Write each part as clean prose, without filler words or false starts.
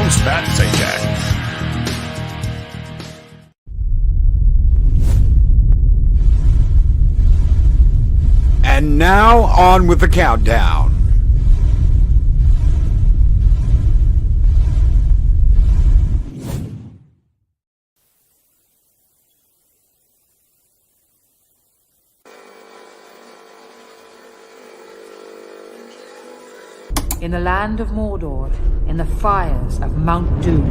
Bounce that Satan. And now, on with the countdown. In the land of Mordor, in the fires of Mount Doom,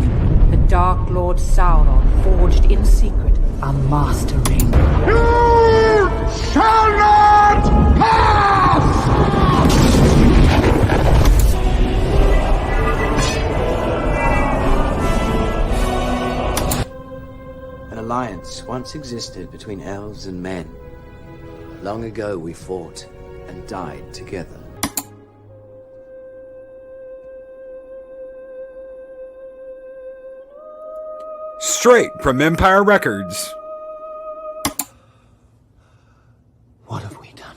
the Dark Lord Sauron forged in secret a master ring. You shall not pass! An alliance once existed between elves and men. Long ago we fought and died together. Straight from Empire Records. What have we done?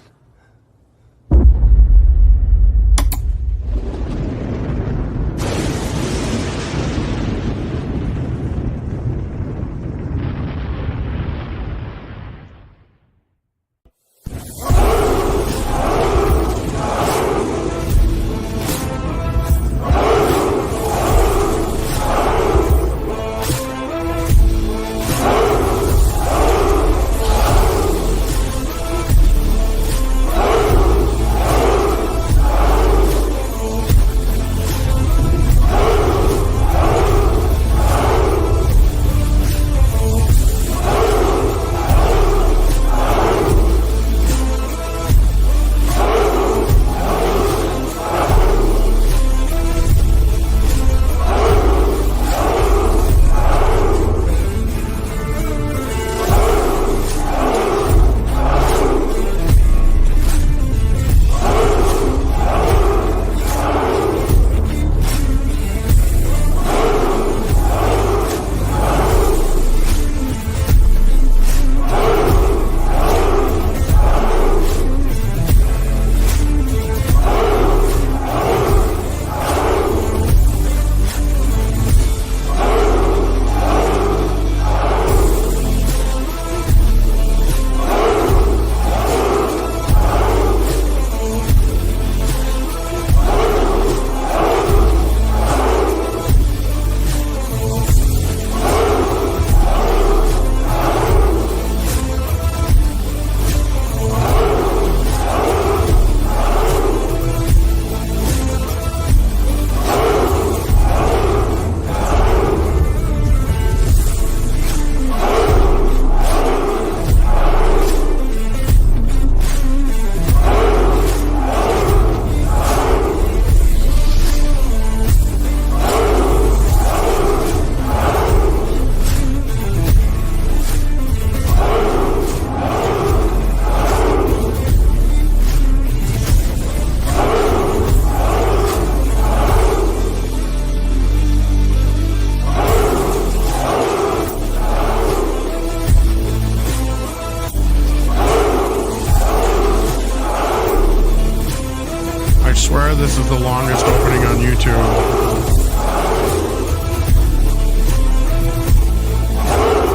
This is the longest opening on YouTube.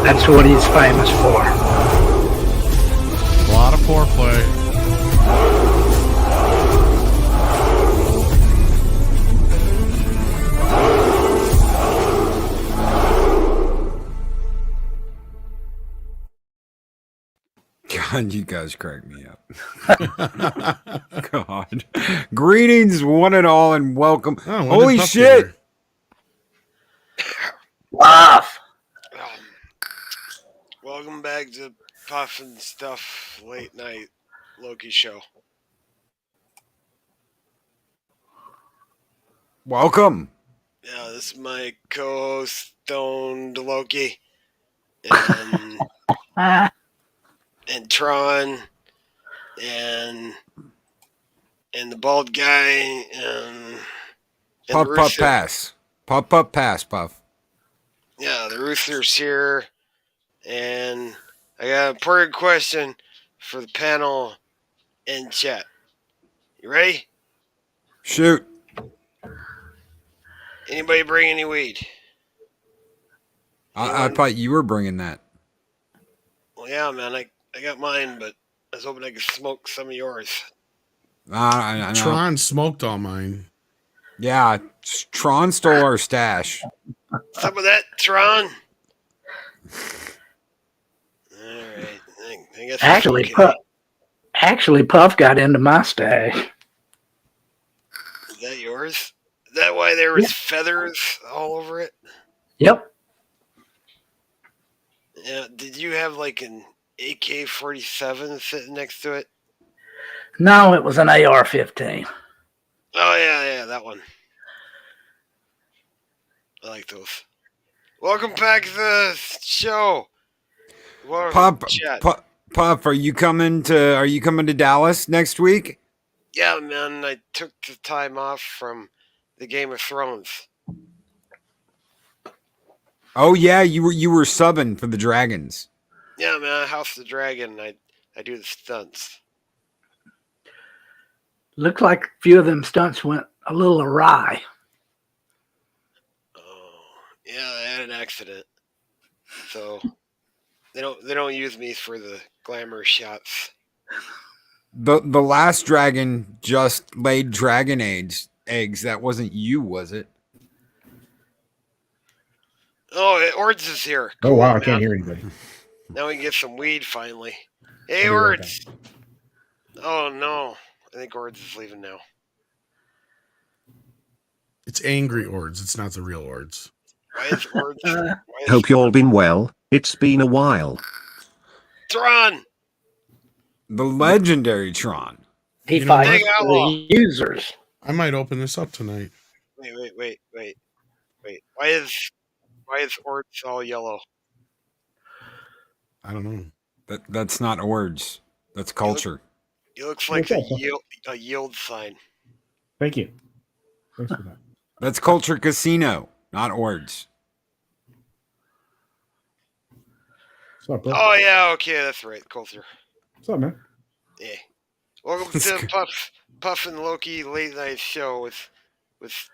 That's what he's famous for. A lot of foreplay. God, you guys crack me up. God. Greetings, one and all, and welcome. Oh, holy shit! Puff! Welcome back to Puff and Stuff Late Night Loki Show. Welcome. Yeah, this is my co-host, Stoned Loki, and, and Tron, and the bald guy, and Puff, the puff, Rooster. pass. Puff, puff, pass, puff. Yeah, the Rooster's here, and I got an important question for the panel and chat. You ready? Shoot. Anybody bring any weed? I thought you were bringing that. Well, yeah, man. I got mine, but I was hoping I could smoke some of yours. I know. Tron smoked all mine. Yeah, Tron stole our stash. Some of that, Tron. All right. I guess Actually, okay. Puff got into my stash. Is that yours? Is that why there was Yeah. feathers all over it? Yep. Yeah. Did you have like an AK-47 sitting next to it? No, it was an AR-15. Oh yeah, that one. I like those. Welcome back to the show. Pop, are you coming to Dallas next week? Yeah, man. I took the time off from the Game of Thrones. Oh yeah, you were subbing for the Dragons. Yeah, man. House of the Dragon. I do the stunts. Looks like a few of them stunts went a little awry. Oh, yeah. I had an accident, so they don't use me for the glamour shots. The last dragon just laid dragon eggs. That wasn't you, was it? Oh, Ords is here. Oh Cool, wow, I man. can't hear anybody. Now we can get some weed finally. Hey, I'll be right Ords. Oh no, I think Ords is leaving now. It's angry Ords. It's not the real Ords. Why is Ords? Hope you all been well. It's been a while. Tron. The legendary Tron. He You know fights Big for Outlaw. the users. I might open this up tonight. Wait. Why is Ords all yellow? I don't know. That's not words. That's culture. He looks like a yield sign. Thank you. Thanks for that. That's culture casino, not words. What's up, bro? Oh yeah, okay, that's right. Culture. What's up, man? Yeah. Welcome to the Puff and Loki late night show with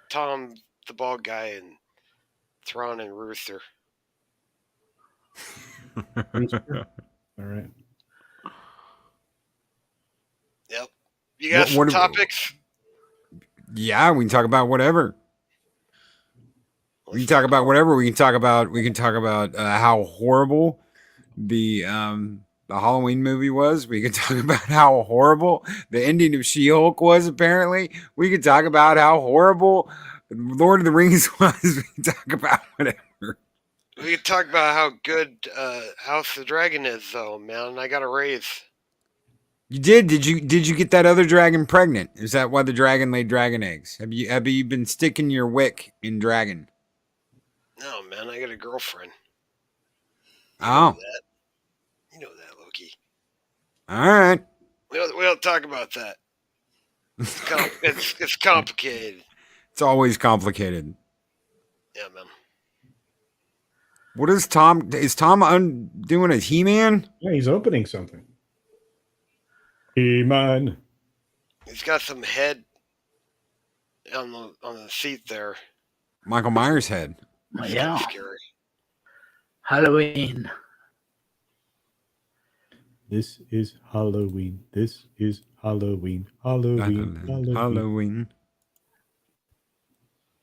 Tom the bald guy and Tron and Rooster. All right. Yep. You got some topics? Yeah, we can talk about whatever. We can talk about whatever. We can talk about how horrible the Halloween movie was. We can talk about how horrible the ending of She-Hulk was. Apparently, we can talk about how horrible Lord of the Rings was. We can talk about whatever. We can talk about how good House of the Dragon is, though, man. I got a raise. You did? Did you get that other dragon pregnant? Is that why the dragon laid dragon eggs? Have you been sticking your wick in dragon? No, man, I got a girlfriend. Oh, You know that, Loki. all right. We don't talk about that. It's complicated. It's always complicated. Yeah, man. What is Tom? Is Tom doing a He-Man? Yeah, he's opening something. He-Man. He's got some head on the seat there. Michael Myers' head. It's Yeah. kinda scary. Halloween. This is Halloween. This is Halloween. Halloween. Halloween. Halloween.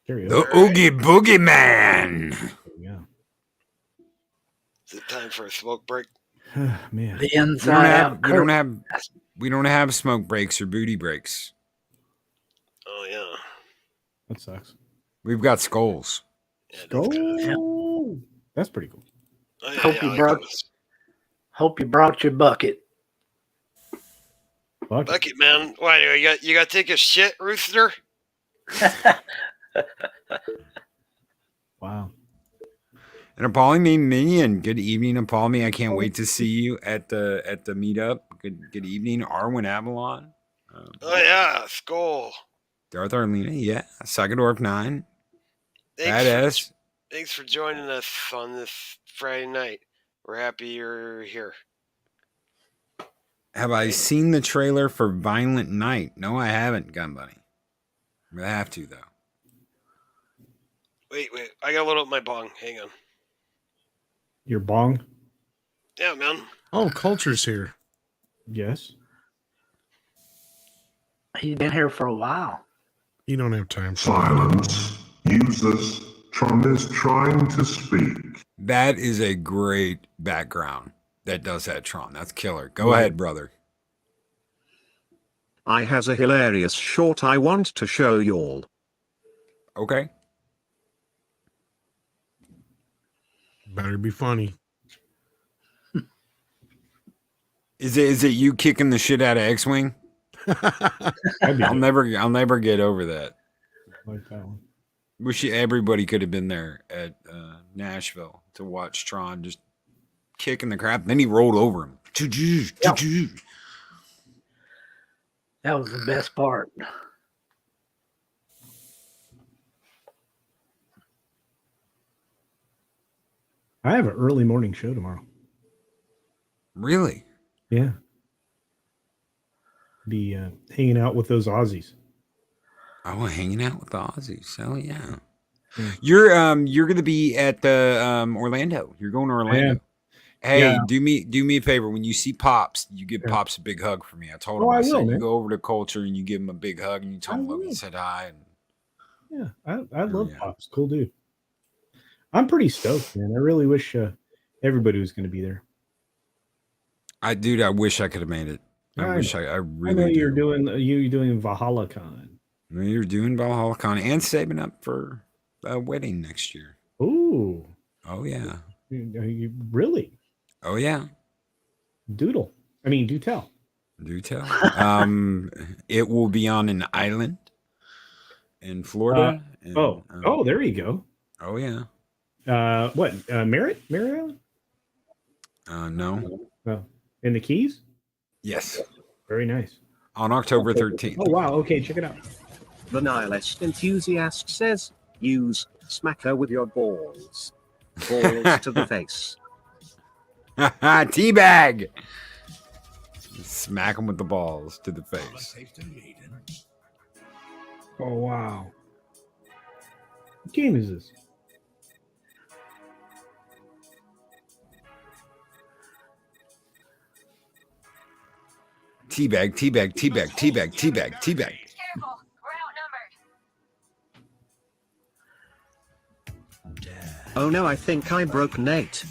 Carry The on. Oogie Boogie Man. Yeah. Is it time for a smoke break? Man. The inside out. We don't have smoke breaks or booty breaks. Oh yeah. That sucks. We've got skulls. Yeah, Oh, that's pretty cool. Oh, yeah, Hope yeah, you I like brought- those. Hope you brought your bucket. Fuck. Bucket, man. Why you got to take a shit, Rooster? Wow. And Apolly Minion, good evening, Apolly. I can't wait to see you at the meetup. Good evening, Arwen Avalon. Oh yeah, skull. Darth Arlena, yeah. Sagadorf 9. Badass. Thanks for joining us on this Friday night. We're happy you're here. Have I seen the trailer for Violent Night? No, I haven't, Gun Bunny. I have to, though. Wait. I gotta load up my bong. Hang on. Your bong? Yeah, man. Oh, Culture's here. Yes. He's been here for a while. You don't have time for Silence. Users. Tron is trying to speak. That is a great background. That does that, Tron. That's killer. Go ahead, brother. I has a hilarious short I want to show y'all. Okay. Better be funny. Is it you kicking the shit out of X-Wing? I'll never get over that. Like that one. Wish everybody could have been there at Nashville to watch Tron just kicking the crap. Then he rolled over him. That was the best part. I have an early morning show tomorrow. Really? Yeah. Be hanging out with those Aussies. Oh, hanging out with the Aussies. Hell yeah. Yeah. You're gonna be at the Orlando. You're going to Orlando. Hey, Yeah. do me a favor. When you see Pops, you give Pops a big hug for me. I told him, Oh, I said, will, you man. go over to Culture and you give him a big hug and you tell I him Loki will. said hi. And Yeah, I love yeah. Pops. Cool dude. I'm pretty stoked, man. I really wish everybody was going to be there. I wish I could have made it. I really I know do. you're doing Valhalla Con. You're doing Valhalla Con and saving up for a wedding next year. Ooh. Oh yeah. You really? Oh yeah. Do tell. Do tell. It will be on an island in Florida. There you go. Oh yeah. What? Merritt Island? No. In the Keys? Yes. Very nice. On October 13th. Oh wow. Okay, check it out. The nihilist enthusiast says, use smacker with your balls. Balls to the face. Teabag. Smack him with the balls to the face. Oh wow. What game is this? Teabag, teabag, teabag, teabag, teabag, teabag. Careful, we're outnumbered. Oh no, I think I broke Nate.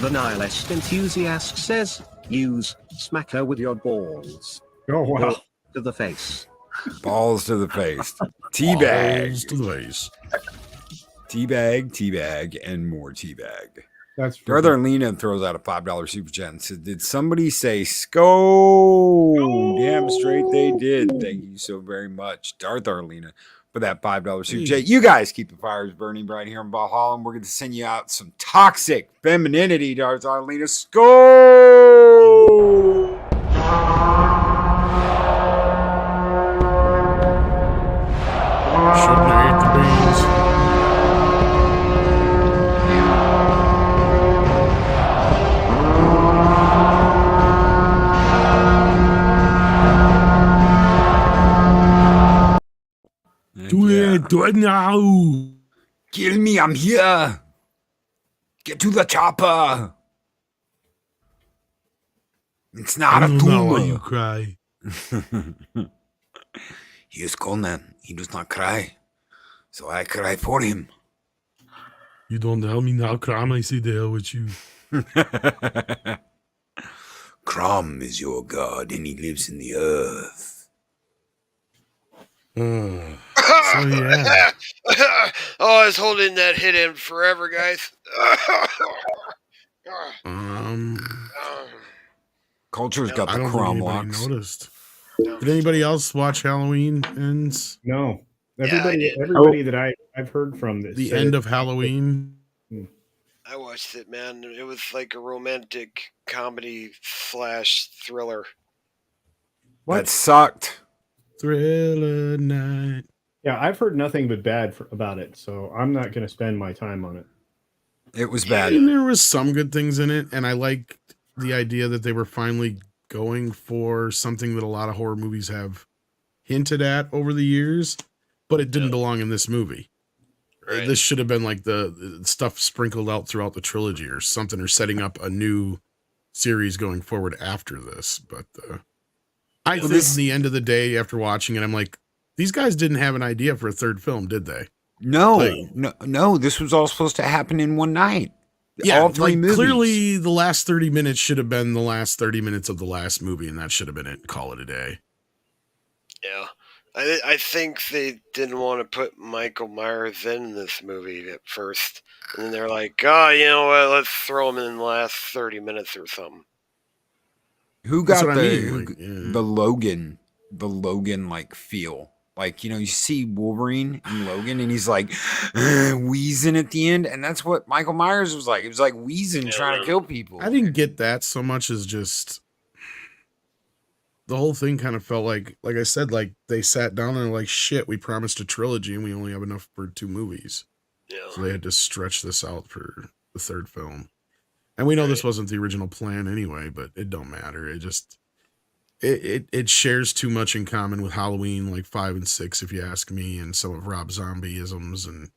The nihilist enthusiast says, use smacker with your balls. Oh wow. Balls to the face. Balls to the face. Teabag. Balls to the face. Teabag, teabag, and more teabag. That's Darth Arlena throws out a $5 super chat and said, did somebody say SCO? Damn straight they did. Thank you so very much, Darth Arlena, for that $5 super chat. You guys keep the fires burning bright here in Valhalla, and we're going to send you out some toxic femininity, Darth Arlena. SCO! Shouldn't have ate the beans. Do it now. Kill me, I'm here. Get to the chopper. It's not a know why you tumor. cry. He is Conan. He does not cry. So I cry for him. You don't help me now, Cram. I say the hell with you. Crom is your god and he lives in the earth. So yeah. Oh, I was holding that hit in forever, guys. Culture's got I the don't Crom think anybody locks. noticed. Did anybody else watch Halloween Ends? No. I Everybody that I've heard from this. The said end it- of Halloween. I watched it, man. It was like a romantic comedy / thriller. That sucked. Thriller night. Yeah, I've heard nothing but bad about it, so I'm not going to spend my time on it. It was I bad. mean, there was some good things in it, and I liked the idea that they were finally going for something that a lot of horror movies have hinted at over the years, but it didn't belong in this movie. Right. This should have been like the stuff sprinkled out throughout the trilogy or something, or setting up a new series going forward after this. But I think at the end of the day, after watching it, I'm like, these guys didn't have an idea for a third film, did they? No, no. This was all supposed to happen in one night. Yeah, all three like, movies. Clearly, the last 30 minutes should have been the last 30 minutes of the last movie, and that should have been it. Call it a day. Yeah. I think they didn't want to put Michael Myers in this movie at first. And then they're like, oh, you know what? Let's throw him in the last 30 minutes or something. Who got That's what I mean, like, the Logan like feel? Like, you know, you see Wolverine and Logan, and he's like wheezing at the end, and that's what Michael Myers was like. It was like wheezing, trying to kill people. I didn't get that so much as just the whole thing kind of felt like I said, like they sat down and they're like, shit, we promised a trilogy and we only have enough for 2 movies. Yeah. So they had to stretch this out for the third film. And we know this wasn't the original plan anyway, but it don't matter. It just, it shares too much in common with Halloween, like 5 and 6, if you ask me, and some of Rob Zombie-isms and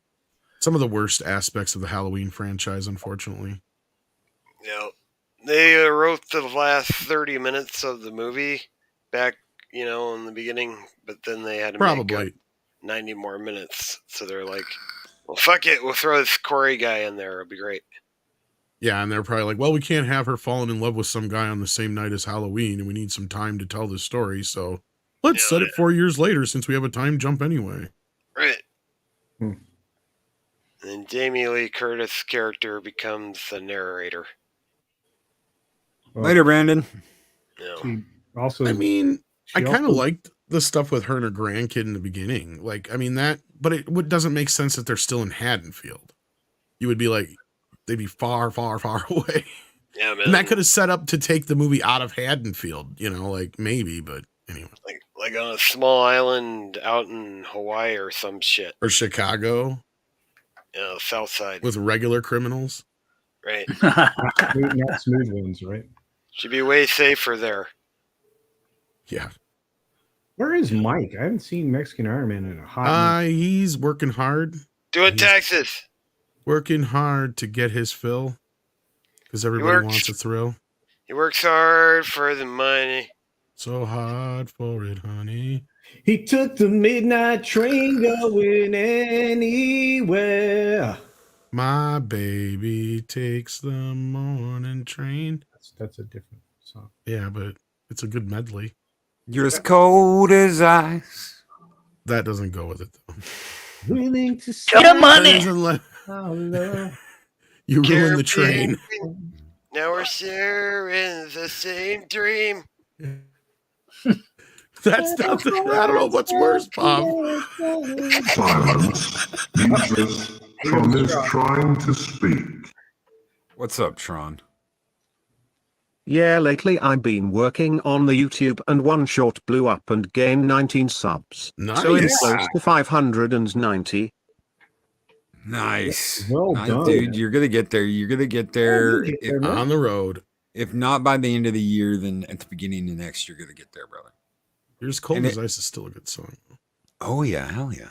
some of the worst aspects of the Halloween franchise, unfortunately. Yeah. They wrote the last 30 minutes of the movie back, you know, in the beginning, but then they had to make 90 more minutes. So they're like, well, fuck it. We'll throw this Corey guy in there. It'll be great. Yeah, and they're probably like, well, we can't have her falling in love with some guy on the same night as Halloween, and we need some time to tell this story, so let's set it 4 years later since we have a time jump anyway. Right. And Jamie Lee Curtis' character becomes the narrator. Later, Brandon. Yeah. I mean, I kind of liked the stuff with her and her grandkid in the beginning. Like, I mean, but it doesn't make sense that they're still in Haddonfield. You would be like, they'd be far, far, far away. Yeah, man. And that could have set up to take the movie out of Haddonfield, you know, like maybe, but anyway. Like on a small island out in Hawaii or some shit. Or Chicago. Yeah, South Side. With regular criminals. Right. Not smooth ones, right? Should be way safer there. Yeah. Where is Mike? I haven't seen Mexican Iron Man in a hot minute. He's working hard. Doing taxes. Working hard to get his fill. Because everybody wants a thrill. He works hard for the money. So hard for it, honey. He took the midnight train going anywhere. My baby takes the morning train. That's a different song. Yeah, but it's a good medley. You're as cold as ice. That doesn't go with it, though. Willing to Get money. You ruined the train. Now we're sharing the same dream. That's not the, I don't know what's worse, Bob. Silence. Jesus. Tron is trying to speak. What's up, Tron? Yeah, lately I've been working on the YouTube and one short blew up and gained 19 subs. Nice. So it's close to 590. Nice. Well done. Dude, you're gonna get there. You're gonna get there, On the road. If not by the end of the year, then at the beginning of next, you're gonna get there, brother. Here's Cold as Ice is still a good song. Oh yeah, hell yeah.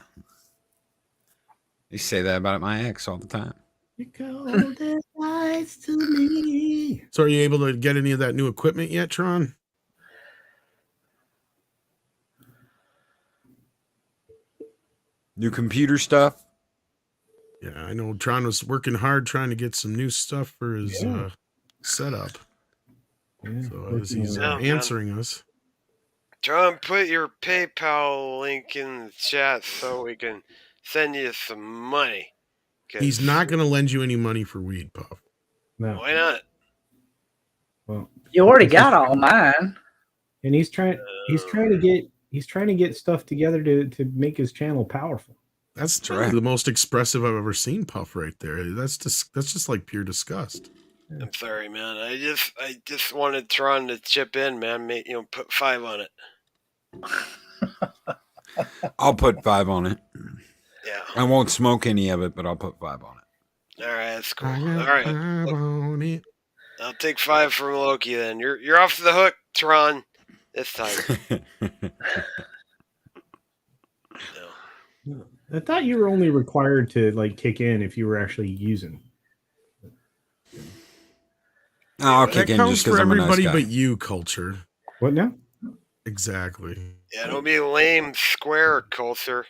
You say that about my ex all the time. You're cold as ice to me. So are you able to get any of that new equipment yet, Tron? New computer stuff? Yeah, I know Tron was working hard trying to get some new stuff for his setup. Yeah, so as he's answering us. Tron, put your PayPal link in the chat so we can send you some money. He's not going to lend you any money for weed, Puff. No. Why not? Well, you already got all mine. And he's trying to get stuff together to make his channel powerful. That's the most expressive I've ever seen Puff right there. That's just like pure disgust. I'm sorry, man. I just wanted Tron to chip in, man. Put 5 on it. I'll put 5 on it. Yeah. I won't smoke any of it, but I'll put 5 on it. All right, that's cool. I All got right, 5 on it. I'll take 5 from Loki then. You're off the hook, Tron. This time. No. I thought you were only required to like kick in if you were actually using. I'll That kick in counts just for because I'm a nice everybody guy. but you, Culture. What now? Exactly. Yeah, don't be lame, square, Coulter.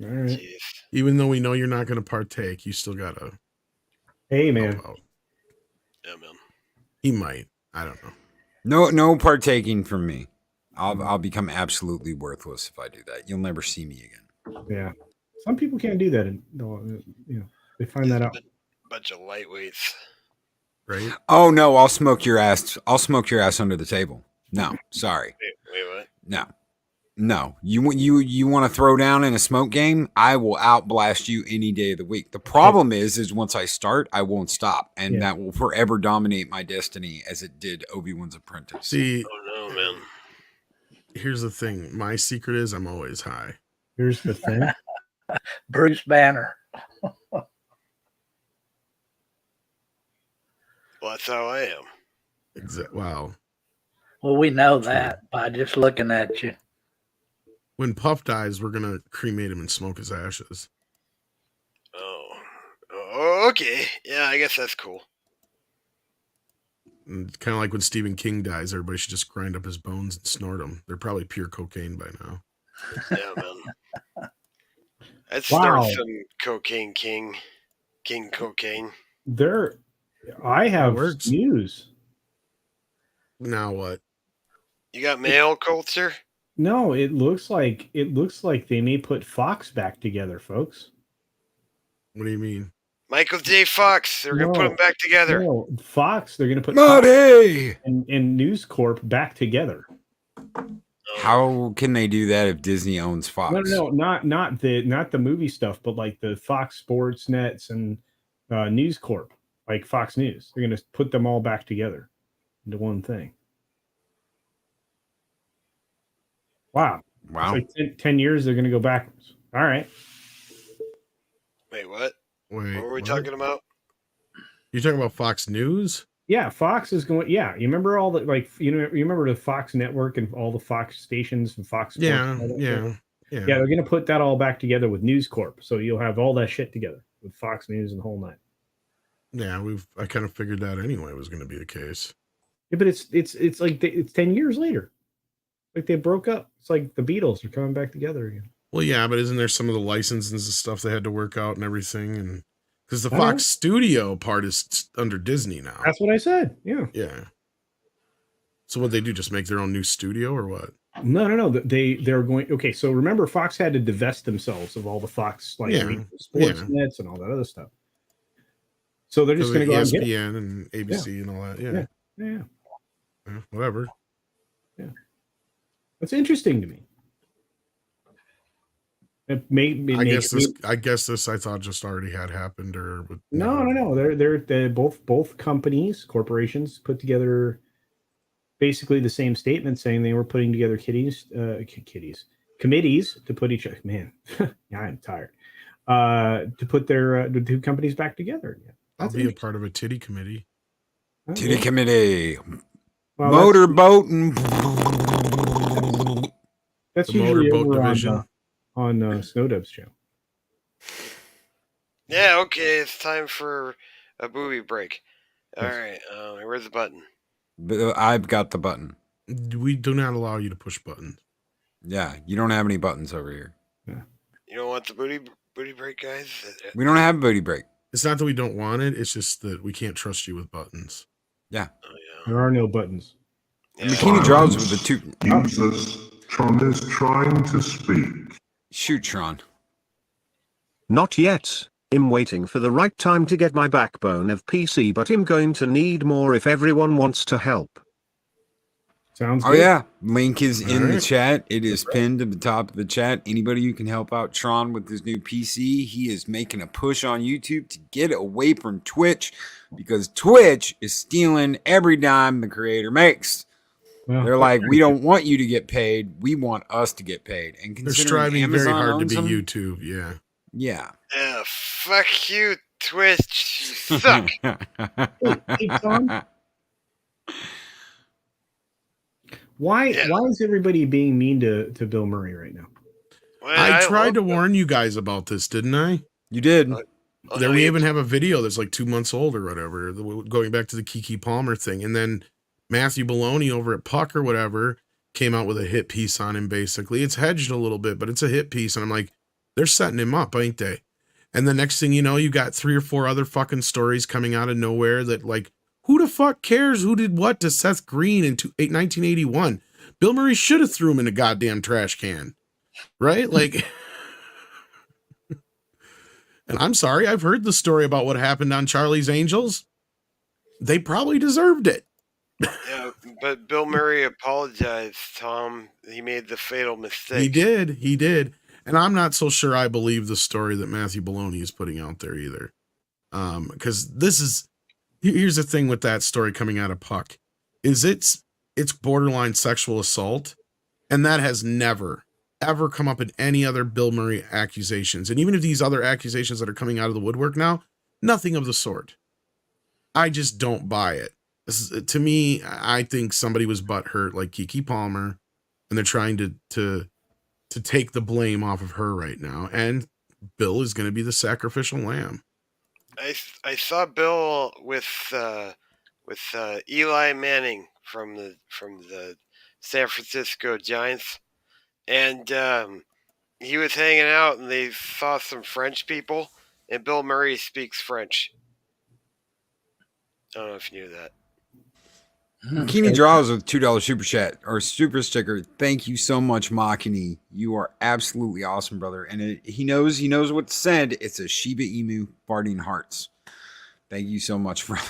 All right. Jeez. Even though we know you're not going to partake, you still got to Hey, man. help out. Yeah, man. He might. I don't know. No partaking from me. I'll become absolutely worthless if I do that. You'll never see me again. Yeah. Some people can't do that. And, you know, they find that out. Bunch of lightweights. Right? Oh no, I'll smoke your ass. I'll smoke your ass under the table. No, sorry. Wait, what? No. You want to throw down in a smoke game? I will outblast you any day of the week. The problem is once I start, I won't stop, and that will forever dominate my destiny as it did Obi-Wan's apprentice. See, Oh no, man. here's the thing. My secret is I'm always high. Here's the thing. Bruce Banner. Well, that's how I am. Wow. Well, we know that by just looking at you. When Puff dies, we're going to cremate him and smoke his ashes. Oh, okay. Yeah, I guess that's cool. Kind of like when Stephen King dies, everybody should just grind up his bones and snort them. They're probably pure cocaine by now. Yeah, man. I'd snort some cocaine king cocaine. I have news. Now what? You got mail, Coulter? No, it looks like they may put Fox back together, folks. What do you mean? Michael J. Fox. They're gonna put them back together. No, Fox. They're gonna put Marty Fox and News Corp back together. How can they do that if Disney owns Fox? No, not the movie stuff, but like the Fox Sports Nets and News Corp, like Fox News. They're gonna put them all back together into one thing. Wow. It's like 10 years, they're going to go backwards. All right. Wait, what? What were we talking about? You're talking about Fox News? Yeah, Fox is going. Yeah, you remember all the you remember the Fox network and all the Fox stations and Fox. Yeah. They're going to put that all back together with News Corp, so you'll have all that shit together with Fox News and the whole night. Yeah, I kind of figured that anyway was going to be the case. Yeah, but it's like it's 10 years later. Like they broke up. It's like the Beatles are coming back together again. Well, yeah, but isn't there some of the licenses and stuff they had to work out and everything? And because the Fox Studio part is under Disney now. That's what I said. Yeah. Yeah. So what they do? Just make their own new studio or what? No. They're going. Okay, so remember, Fox had to divest themselves of all the Fox sports nets and all that other stuff. So they're just going to go ESPN and ABC and all that. Yeah. Whatever. Yeah. That's interesting to me. I guess this I thought just already had happened or no. They're both corporations put together basically the same statement saying they were putting together committees to put each other. Man, yeah, I'm tired. To put the two companies back together again. I'll be a part of a titty committee. Titty committee. Motorboat and that's the usually over division on Snowdub's channel. Yeah, okay, it's time for a booby break. All right, where's the button? I've got the button. We do not allow you to push buttons. Yeah, you don't have any buttons over here. Yeah. You don't want the booty break, guys? We don't have a booty break. It's not that we don't want it. It's just that we can't trust you with buttons. Yeah. Oh, yeah. There are no buttons. Yeah. Bikini draws with the two. Jesus, Tron is trying to speak. Shoot, Tron. Not yet. I'm waiting for the right time to get my backbone of PC, but I'm going to need more if everyone wants to help. Sounds good. Oh, yeah. Link is in the chat. It is pinned at the top of the chat. Anybody who can help out Tron with his new PC, he is making a push on YouTube to get away from Twitch because Twitch is stealing every dime the creator makes. Well, They're like, we don't want you to get paid. We want us to get paid. And They're considering striving Amazon very hard to owns be them, YouTube. Yeah. yeah. Yeah, fuck you, Twitch. You suck. Hey, Tom? Why is everybody being mean to Bill Murray right now? Man, I tried to love warn you guys about this, didn't I? You did. There we even have a video that's like 2 months old or whatever, going back to the Keke Palmer thing. And then Matthew Baloney over at Puck or whatever came out with a hit piece on him, basically. It's hedged a little bit, but it's a hit piece. And I'm like, they're setting him up, ain't they? And the next thing you know, you got 3 or 4 other fucking stories coming out of nowhere that, like, who the fuck cares who did what to Seth Green in 1981? Bill Murray should have threw him in a goddamn trash can, right? Like... And I'm sorry, I've heard the story about what happened on Charlie's Angels. They probably deserved it. Yeah, but Bill Murray apologized, Tom. He made the fatal mistake. He did. And I'm not so sure I believe the story that Matthew Baloney is putting out there either. Because here's the thing with that story coming out of Puck, is it's borderline sexual assault, and that has never ever come up in any other Bill Murray accusations. And even if these other accusations that are coming out of the woodwork now, nothing of the sort. I just don't buy it. To me, I think somebody was butthurt like Keke Palmer, and they're trying to take the blame off of her right now. And Bill is going to be the sacrificial lamb. I saw Bill with Eli Manning from the San Francisco Giants. And he was hanging out, and they saw some French people, and Bill Murray speaks French. I don't know if you knew that. Makini Draws with $2 super chat or super sticker. Thank you so much, Makini. You are absolutely awesome, brother. And he knows what to send. It's a Shiba Inu farting hearts. Thank you so much, brother.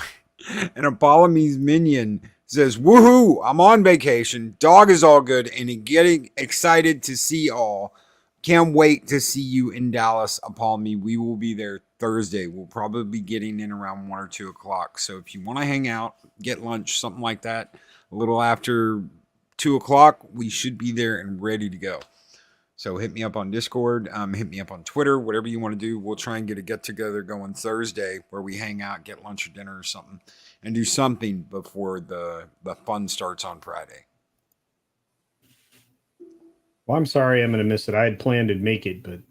And Apollome's Minion says, woohoo, I'm on vacation. Dog is all good and getting excited to see all. Can't wait to see you in Dallas, Apollo. We will be there Thursday. We'll probably be getting in around 1 or 2 o'clock. So if you want to hang out, get lunch, something like that, a little after 2 o'clock, we should be there and ready to go. So hit me up on Discord, hit me up on Twitter, whatever you want to do. We'll try and get a get-together going Thursday where we hang out, get lunch or dinner or something, and do something before the fun starts on Friday. Well, I'm sorry I'm going to miss it. I had planned to make it, but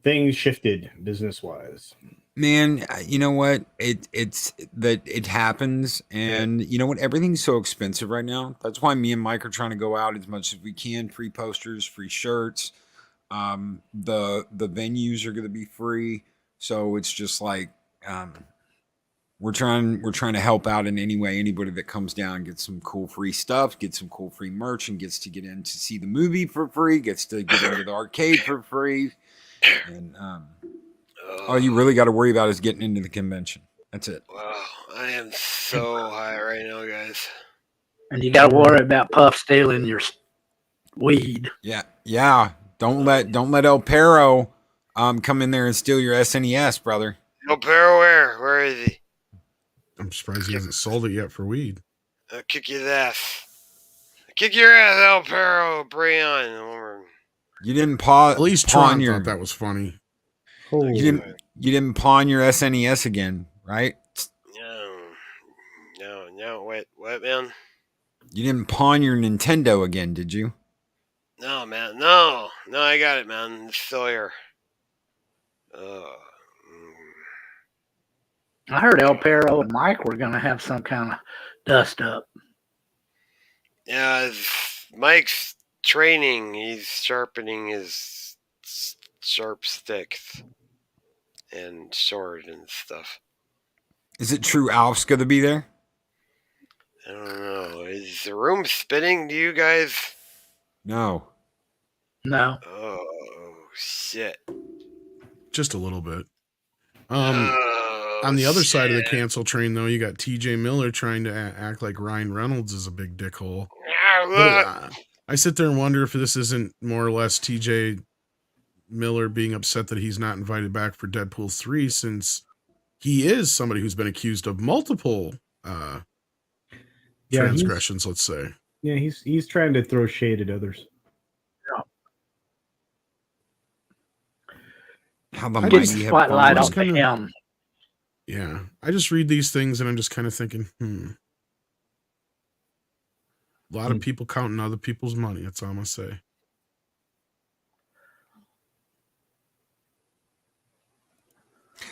things shifted business-wise. Man, you know what? It happens, and you know what? Everything's so expensive right now. That's why me and Mike are trying to go out as much as we can. Free posters, free shirts. The venues are going to be free, so it's just like we're trying to help out in any way. Anybody that comes down gets some cool free stuff, gets some cool free merch, and gets to get in to see the movie for free. Gets to get into the arcade for free, and all you really got to worry about is getting into the convention. That's it. Wow, I am so high right now, guys. And you got to worry about Puff stealing your weed. Yeah. Don't let El Perro come in there and steal your SNES, brother. El Perro, where is he? I'm surprised he hasn't sold it yet for weed. I'll kick his ass. Kick your ass, El Perro, Breon. You didn't pawn. At least Tron thought that was funny. You didn't pawn your SNES again, right? No. What, man? You didn't pawn your Nintendo again, did you? No, man. No, I got it, man. It's still here. I heard El Perro and Mike were going to have some kind of dust up. Yeah, Mike's training. He's sharpening his sharp sticks and sword and stuff. Is it true Alf's going to be there? I don't know. Is the room spinning to you guys? No. Oh, shit. Just a little bit. On the other side of the cancel train, though, you got TJ Miller trying to act like Ryan Reynolds is a big dickhole. I sit there and wonder if this isn't more or less TJ Miller being upset that he's not invited back for Deadpool 3, since he is somebody who's been accused of multiple transgressions, let's say. Yeah, he's trying to throw shade at others. How the Get the mighty have spotlight fallen. on him. Yeah, I just read these things and I'm just kind of thinking, a lot of people counting other people's money. That's all I'm gonna say.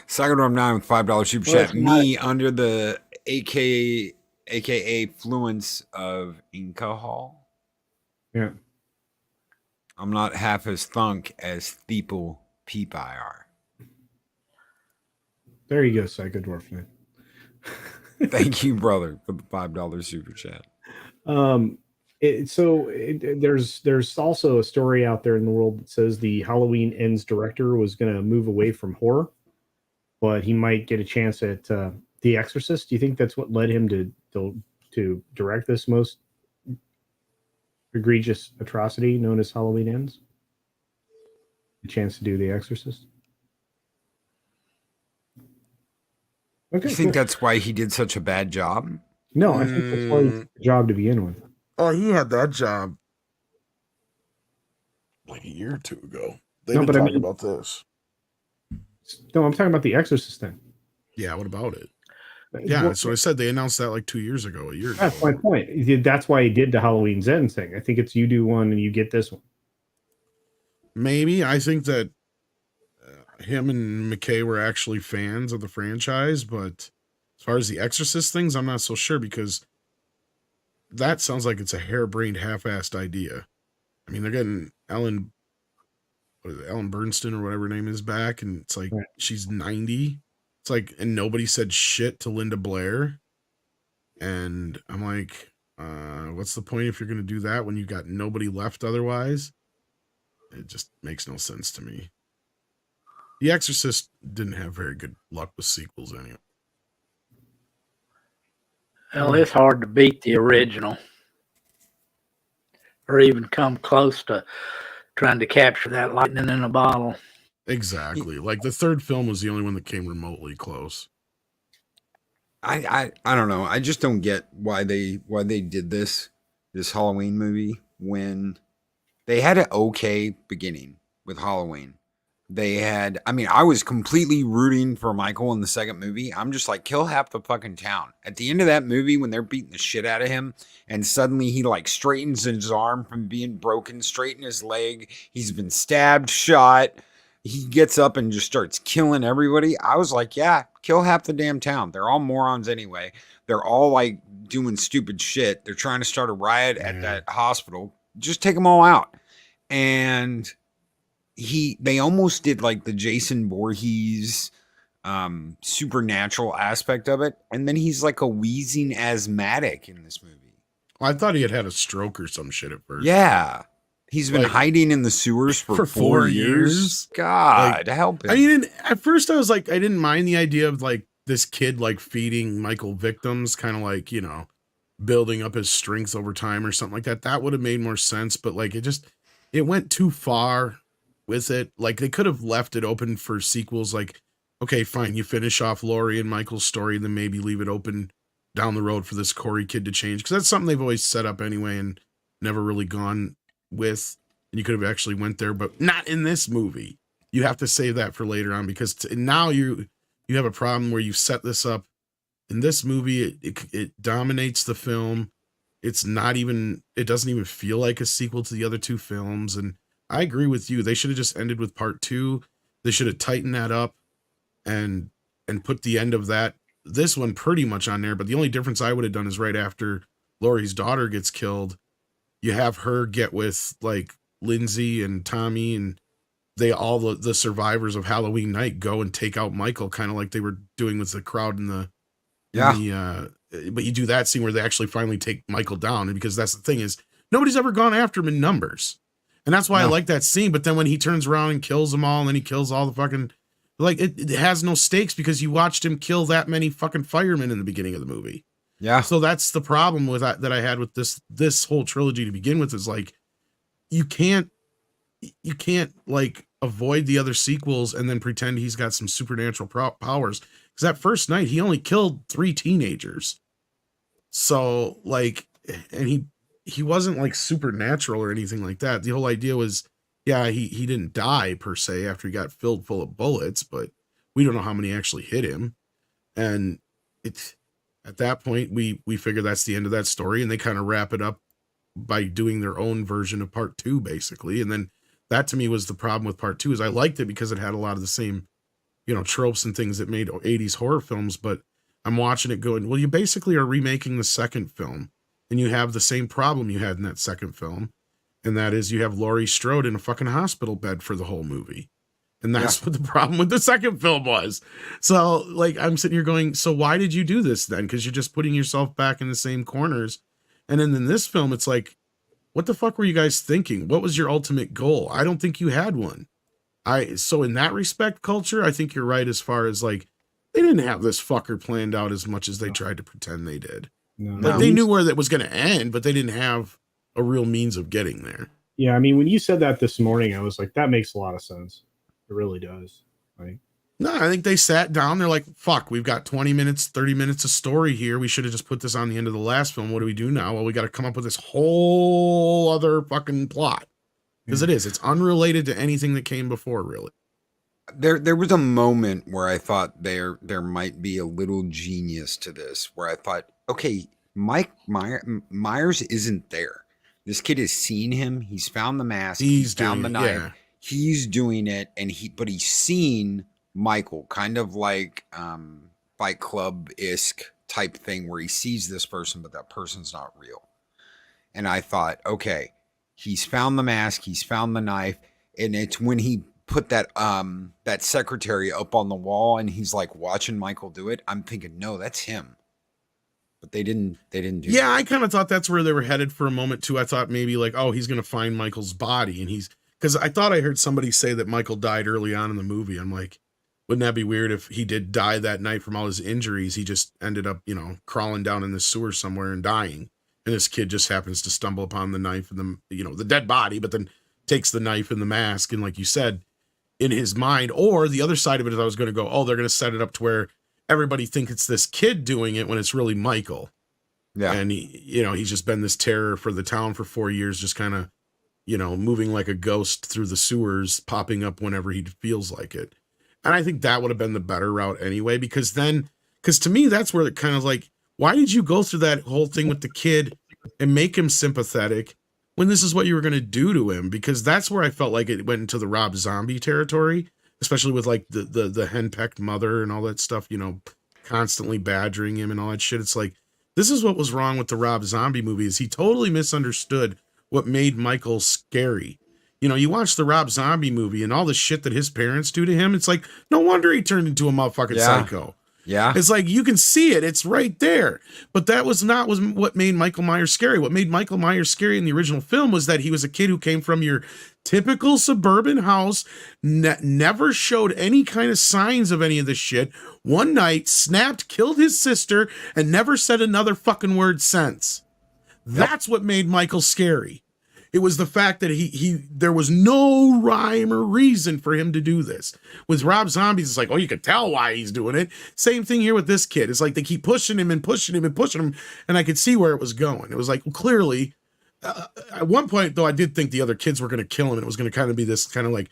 Psychodorm 9 with $5 super Well, chat. Me under the aka fluence of Inca Hall. Yeah. I'm not half as thunk as Theeple Peep I are. There you go, Psycho Dwarf Man. Thank you, brother, for the $5 super chat. There's also a story out there in the world that says the Halloween Ends director was going to move away from horror, but he might get a chance at The Exorcist. Do you think that's what led him to direct this most egregious atrocity known as Halloween Ends? A chance to do The Exorcist. Okay, You think cool. that's why he did such a bad job? No, I think that's why he took the job to begin with. Oh, he had that job like a year or two ago. They've No, been but I talking mean- about this. No, I'm talking about The Exorcist then. Yeah, what about it? Yeah, that's what I said. They announced that like 2 years ago, a year ago. That's my point. That's why he did the Halloween's End thing. I think it's you do one and you get this one. Maybe. I think that him and McKay were actually fans of the franchise, but as far as the Exorcist things, I'm not so sure because that sounds like it's a harebrained, half-assed idea. I mean, they're getting Ellen Bernstein or whatever her name is back, and it's like she's 90. It's like, and nobody said shit to Linda Blair. And I'm like, what's the point if you're going to do that when you got nobody left otherwise? It just makes no sense to me. The Exorcist didn't have very good luck with sequels anyway. Well, it's hard to beat the original, or even come close to trying to capture that lightning in a bottle. Exactly. Like the third film was the only one that came remotely close. I don't know. I just don't get why they did this Halloween movie when they had an okay beginning with Halloween. I was completely rooting for Michael in the second movie. I'm just like, kill half the fucking town. At the end of that movie, when they're beating the shit out of him, and suddenly he like straightens his arm from being broken, straighten his leg. He's been stabbed, shot. He gets up and just starts killing everybody. I was like, yeah, kill half the damn town. They're all morons anyway. They're all like doing stupid shit. They're trying to start a riot at that hospital. Just take them all out. And they almost did like the Jason Voorhees supernatural aspect of it, and then he's like a wheezing asthmatic in this movie. Well, I thought he had a stroke or some shit at first. Yeah, he's been Like, hiding in the sewers for 4 years. God, help him. I mean, at first I was like, I didn't mind the idea of like this kid like feeding Michael victims, kind of like, you know, building up his strength over time or something like that. That would have made more sense, but like it went too far with it. Like they could have left it open for sequels. Like, okay, fine, you finish off Laurie and Michael's story, then maybe leave it open down the road for this Corey kid to change, because that's something they've always set up anyway and never really gone with. And you could have actually went there, but not in this movie. You have to save that for later on, because now you have a problem where you set this up in this movie. It dominates the film. It doesn't even feel like a sequel to the other two films. And I agree with you. They should have just ended with part 2. They should have tightened that up and put the end of this one pretty much on there. But the only difference I would have done is right after Laurie's daughter gets killed, you have her get with like Lindsay and Tommy, and they all the survivors of Halloween night go and take out Michael, kind of like they were doing with the crowd in the but you do that scene where they actually finally take Michael down. And because that's the thing, is nobody's ever gone after him in numbers. And that's why I like that scene. But then when he turns around and kills them all, and then he kills all the fucking, like, it has no stakes because you watched him kill that many fucking firemen in the beginning of the movie. Yeah. So that's the problem with that I had with this whole trilogy to begin with, is like, you can't like avoid the other sequels and then pretend he's got some supernatural powers. Because that first night he only killed 3 teenagers. So like, and he wasn't like supernatural or anything like that. The whole idea was, yeah, he didn't die per se after he got filled full of bullets, but we don't know how many actually hit him. And it's at that point we figure that's the end of that story, and they kind of wrap it up by doing their own version of part 2, basically. And then that to me was the problem with part 2, is I liked it because it had a lot of the same, tropes and things that made 80s horror films, but I'm watching it going, well, you basically are remaking the second film, and you have the same problem you had in that second film, and that is you have Laurie Strode in a fucking hospital bed for the whole movie. And that's what the problem with the second film was. So, like, I'm sitting here going, so why did you do this then? Because you're just putting yourself back in the same corners. And then in this film, it's like, what the fuck were you guys thinking? What was your ultimate goal? I don't think you had one. So in that respect, Culture, I think you're right as far as, like, they didn't have this fucker planned out as much as they tried to pretend they did. Like, they knew where that was going to end, but they didn't have a real means of getting there. Yeah, I mean, when you said that this morning, I was like, that makes a lot of sense. It really does. Like, no, I think they sat down. They're like, fuck, we've got 20 minutes, 30 minutes of story here. We should have just put this on the end of the last film. What do we do now? Well, we got to come up with this whole other fucking plot. Because it's unrelated to anything that came before, really. There was a moment where I thought there might be a little genius to this, where I thought, okay, Myers isn't there. This kid has seen him. He's found the mask. He's found the knife. Yeah. He's doing it, but he's seen Michael, kind of like Fight Club-esque type thing, where he sees this person, but that person's not real. And I thought, okay, he's found the mask, he's found the knife, and it's when he put that secretary up on the wall and he's like watching Michael do it. I'm thinking, no, that's him. But they didn't do Yeah, that. I kind of thought that's where they were headed for a moment too. I thought maybe like, oh, he's going to find Michael's body, and because I thought I heard somebody say that Michael died early on in the movie. I'm like, wouldn't that be weird if he did die that night from all his injuries? He just ended up, crawling down in the sewer somewhere and dying. And this kid just happens to stumble upon the knife and the dead body, but then takes the knife and the mask. And like you said, in his mind, or the other side of it is I was going to go, oh, they're going to set it up to where everybody thinks it's this kid doing it when it's really Michael. Yeah. And he's just been this terror for the town for 4 years, just kind of, moving like a ghost through the sewers, popping up whenever he feels like it. And I think that would have been the better route anyway, because to me, that's where it kind of like, why did you go through that whole thing with the kid and make him sympathetic when this is what you were going to do to him? Because that's where I felt like it went into the Rob Zombie territory, especially with like the henpecked mother and all that stuff, constantly badgering him and all that shit. It's like, this is what was wrong with the Rob Zombie movie, is he totally misunderstood what made Michael scary. You watch the Rob Zombie movie and all the shit that his parents do to him. It's like, no wonder he turned into a motherfucking psycho. Yeah. It's like, you can see it. It's right there. But that was what made Michael Myers scary. What made Michael Myers scary in the original film was that he was a kid who came from your typical suburban house, never showed any kind of signs of any of this shit. One night, snapped, killed his sister, and never said another fucking word since. That's what made Michael scary. It was the fact that there was no rhyme or reason for him to do this. With Rob Zombies, it's like, oh, you could tell why he's doing it. Same thing here with this kid. It's like they keep pushing him and pushing him and pushing him, and I could see where it was going. It was like, well, clearly, at one point, though, I did think the other kids were going to kill him, and it was going to kind of be this kind of like,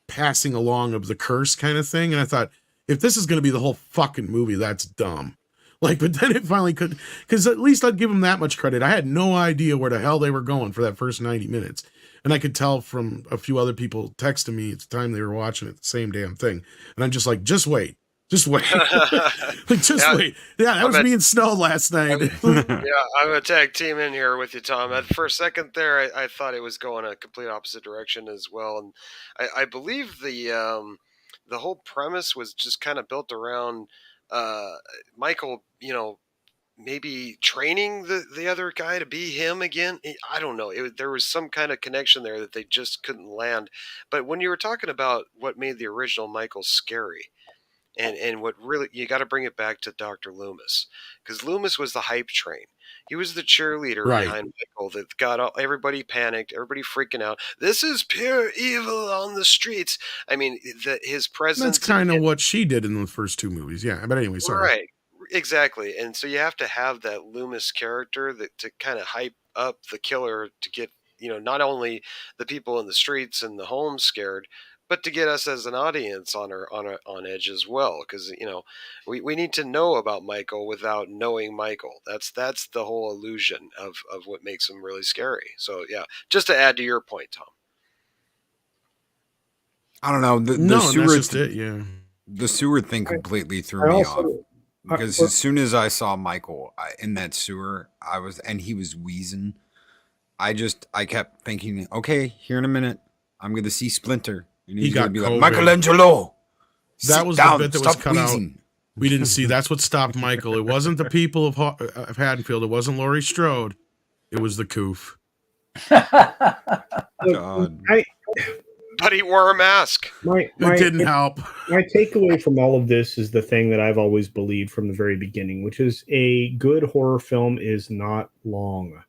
passing along of the curse kind of thing. And I thought, if this is going to be the whole fucking movie, that's dumb. Like, but then it finally could, because at least I'd give them that much credit. I had no idea where the hell they were going for that first 90 minutes. And I could tell from a few other people texting me at the time they were watching it, the same damn thing. And I'm just like, just wait. Just wait. Wait. Yeah, that was me and Snow last night. I'm a tag team in here with you, Tom. For a second there, I thought it was going a complete opposite direction as well. And I believe the whole premise was just kind of built around Michael, maybe training the other guy to be him again. I don't know. There was some kind of connection there that they just couldn't land. But when you were talking about what made the original Michael scary, and what really, you got to bring it back to Dr. Loomis, because Loomis was the hype train. He was the cheerleader behind Michael that got everybody panicked, everybody freaking out. This is pure evil on the streets. I mean, his presence. That's kind of what she did in the first two movies. Yeah. But anyway, sorry. Right. Exactly. And so you have to have that Loomis character to kind of hype up the killer to get, not only the people in the streets and the homes scared, but to get us as an audience on edge as well, because we need to know about Michael without knowing Michael. That's the whole illusion of what makes him really scary. So yeah, just to add to your point, Tom. I don't know. The No, and sewer that's just it. Yeah. the sewer thing completely threw me off because as soon as I saw Michael in that sewer, and he was wheezing. I kept thinking, okay, here in a minute, I'm going to see Splinter. And He he's got going to be COVID. like, Michelangelo. That was down, the bit that was cut out. We didn't see. That's what stopped Michael. It wasn't the people of Haddonfield. It wasn't Laurie Strode. It was the coof. God. But he wore a mask. It didn't help. My takeaway from all of this is the thing that I've always believed from the very beginning, which is a good horror film is not long.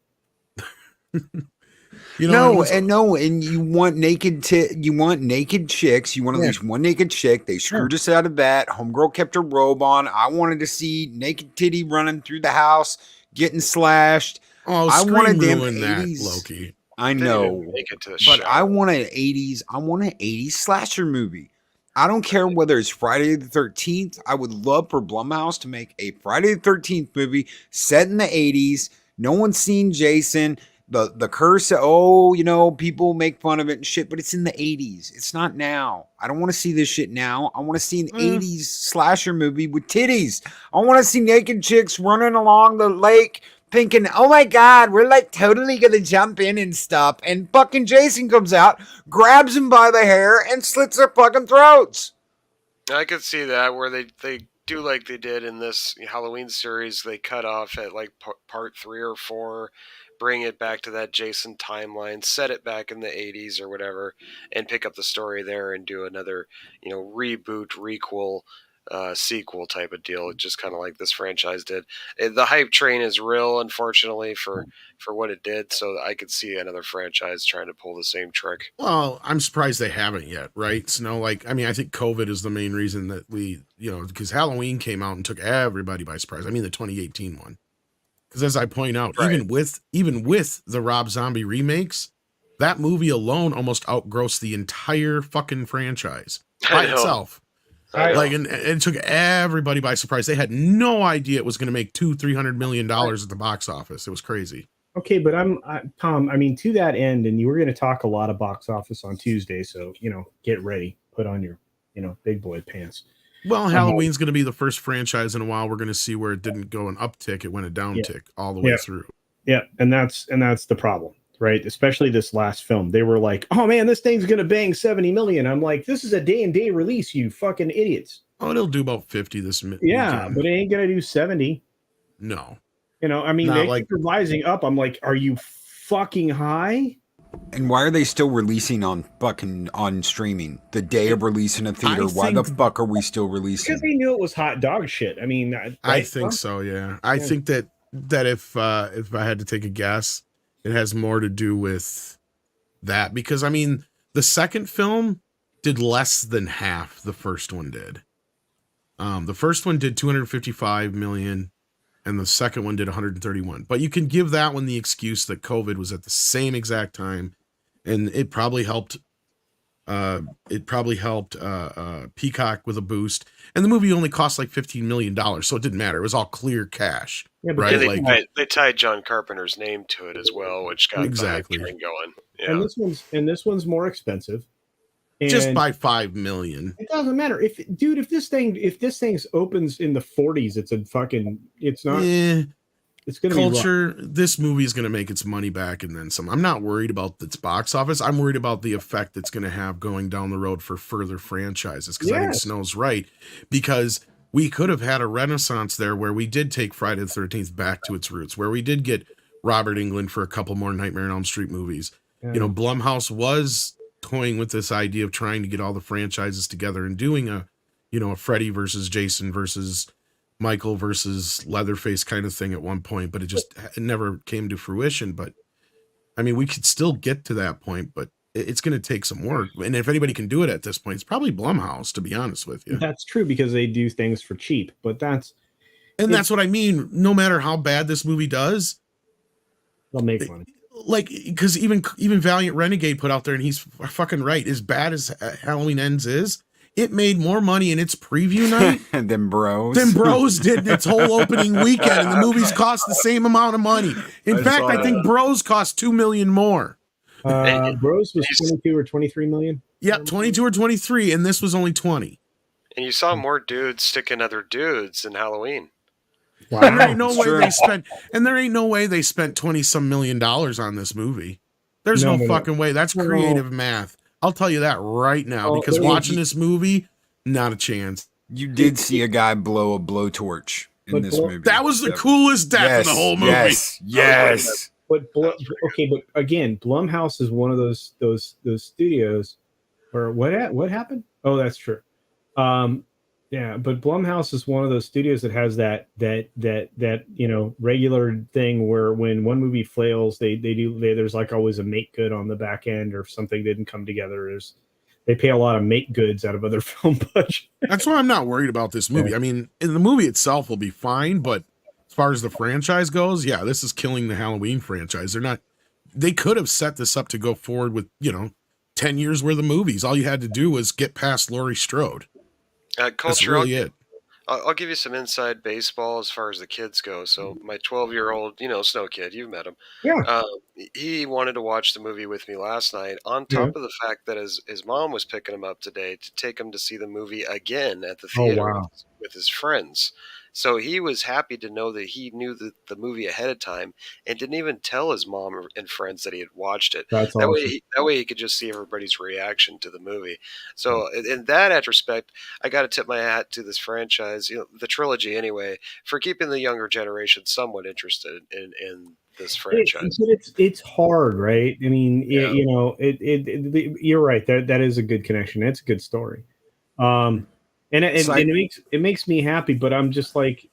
And you want naked chicks. You want at least one naked chick. They screwed us out of that. Homegirl kept her robe on. I wanted to see naked titty running through the house, getting slashed. Oh, I wanted them that 80s. Loki. I know, but I want an 80s slasher movie. I don't care whether it's Friday the 13th. I would love for Blumhouse to make a Friday the 13th movie set in the 80s. No one's seen Jason. The curse, people make fun of it and shit, but it's in the 80s. It's not now. I don't want to see this shit now. I want to see an 80s slasher movie with titties. I want to see naked chicks running along the lake thinking, oh my God, we're like totally going to jump in and stuff. And fucking Jason comes out, grabs him by the hair, and slits their fucking throats. I could see that where they do like they did in this Halloween series. They cut off at like part 3 or 4, bring it back to that Jason timeline, set it back in the 80s or whatever, and pick up the story there and do another, reboot, requel, sequel type of deal, just kind of like this franchise did. The hype train is real, unfortunately, for what it did, so I could see another franchise trying to pull the same trick. Well, I'm surprised they haven't yet, right? So, I think COVID is the main reason that we, because Halloween came out and took everybody by surprise. I mean, the 2018 one. Because as I point out, right, even with the Rob Zombie remakes, that movie alone almost outgrossed the entire fucking franchise by itself. And it took everybody by surprise. They had no idea it was going to make $200-300 million at the box office. It was crazy. Okay, but Tom. I mean, to that end, and you were going to talk a lot of box office on Tuesday, so get ready, put on your big boy pants. Well, Halloween's going to be the first franchise in a while we're going to see where it didn't go an uptick; it went a downtick all the way through. Yeah, and that's the problem, right? Especially this last film. They were like, "Oh man, this thing's going to bang 70 million." I'm like, "This is a day and day release, you fucking idiots." Oh, it'll do about 50 this weekend. Yeah, but it ain't going to do 70. No. They keep rising up. I'm like, are you fucking high? And why are they still releasing on streaming the day of release in a theater? Why the fuck are we still releasing? Because they knew it was hot dog shit. I mean, I think so. Yeah, I think that if I had to take a guess, it has more to do with that, because the second film did less than half the first one did. The first one did 255 million. And the second one did 131. But you can give that one the excuse that COVID was at the same exact time, and it probably helped. Peacock with a boost, and the movie only cost like $15 million, so it didn't matter. It was all clear cash, right? They tied John Carpenter's name to it as well, which got exactly the hype train going. Yeah. And this one's more expensive. Just by $5 million. It doesn't matter if this thing opens in the 40s, it's not. It's gonna culture. This movie is gonna make its money back and then some. I'm not worried about its box office. I'm worried about the effect it's gonna have going down the road for further franchises. Because I think Snow's right. Because we could have had a renaissance there where we did take Friday the 13th back to its roots, where we did get Robert Englund for a couple more Nightmare on Elm Street movies. Yeah. Blumhouse was toying with this idea of trying to get all the franchises together and doing a Freddy versus Jason versus Michael versus Leatherface kind of thing at one point, but it never came to fruition. But we could still get to that point, but it's going to take some work. And if anybody can do it at this point, it's probably Blumhouse, to be honest with you. That's true, because they do things for cheap, but that's what I mean. No matter how bad this movie does, They'll make money. Like, because even Valiant Renegade put out there, and he's fucking right. As bad as Halloween Ends is, it made more money in its preview night than Bros. Than Bros did its whole opening weekend, and the movies cost the same amount of money. In fact, I think Bros cost $2 million more. Bros was 22 or 23 million. Yeah, 22 or 23, and this was only 20. And you saw more dudes sticking other dudes in Halloween. Wow. And there ain't no way they spent, $20-some million on this movie. There's no fucking way. That's creative math. I'll tell you that right now, because watching this movie, not a chance. You did see a guy blow a blowtorch in this movie. That was the coolest death in the whole movie. Yes. But again, Blumhouse is one of those studios where what happened? Oh, that's true. Yeah, but Blumhouse is one of those studios that has that regular thing where when one movie fails, there's like always a make good on the back end, or if something didn't come together, they pay a lot of make goods out of other film budget. That's why I'm not worried about this movie. Yeah. I mean, the movie itself will be fine, but as far as the franchise goes, yeah, this is killing the Halloween franchise. They could have set this up to go forward with, 10 years worth of movies. All you had to do was get past Laurie Strode. Culture, That's really it. I'll give you some inside baseball as far as the kids go. So my 12-year-old, Snow Kid, you've met him. Yeah. He wanted to watch the movie with me last night, on top of the fact that his mom was picking him up today to take him to see the movie again at the theater with his friends. So he was happy to know that he knew the movie ahead of time and didn't even tell his mom and friends that he had watched it. That's that awesome. way he could just see everybody's reaction to the movie. So in that retrospect, I got to tip my hat to this franchise, the trilogy anyway, for keeping the younger generation somewhat interested in this franchise. It's hard, right? I mean, you're right. That is a good connection. It's a good story. And it makes me happy, but I'm just like,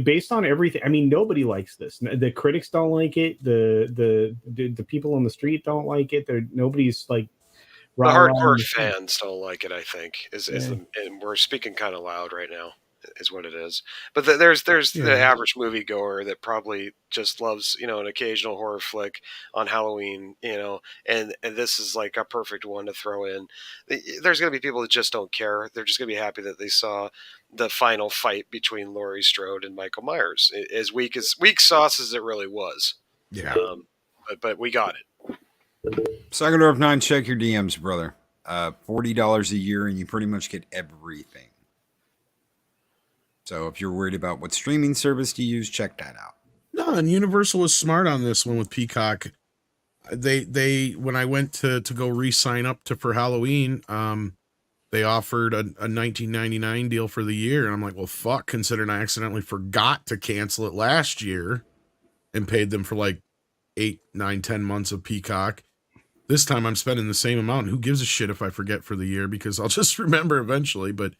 based on everything. I mean, nobody likes this. The critics don't like it. The people on the street don't like it. Nobody's like. The hardcore fans don't like it. I think and we're speaking kind of loud right now. Is what it is. But there's the average moviegoer that probably just loves, an occasional horror flick on Halloween, and this is like a perfect one to throw in. There's going to be people that just don't care. They're just going to be happy that they saw the final fight between Laurie Strode and Michael Myers. As weak sauce as it really was. Yeah. But we got it. Second of 9, check your DMs, brother. $40 a year and you pretty much get everything. So if you're worried about what streaming service to use, check that out. No, and Universal was smart on this one with Peacock. They when I went to go re-sign up for Halloween, they offered a $19.99 deal for the year, and I'm like, well, fuck, considering I accidentally forgot to cancel it last year and paid them for like 8, 9, 10 months of Peacock. This time I'm spending the same amount. Who gives a shit if I forget for the year, because I'll just remember eventually, but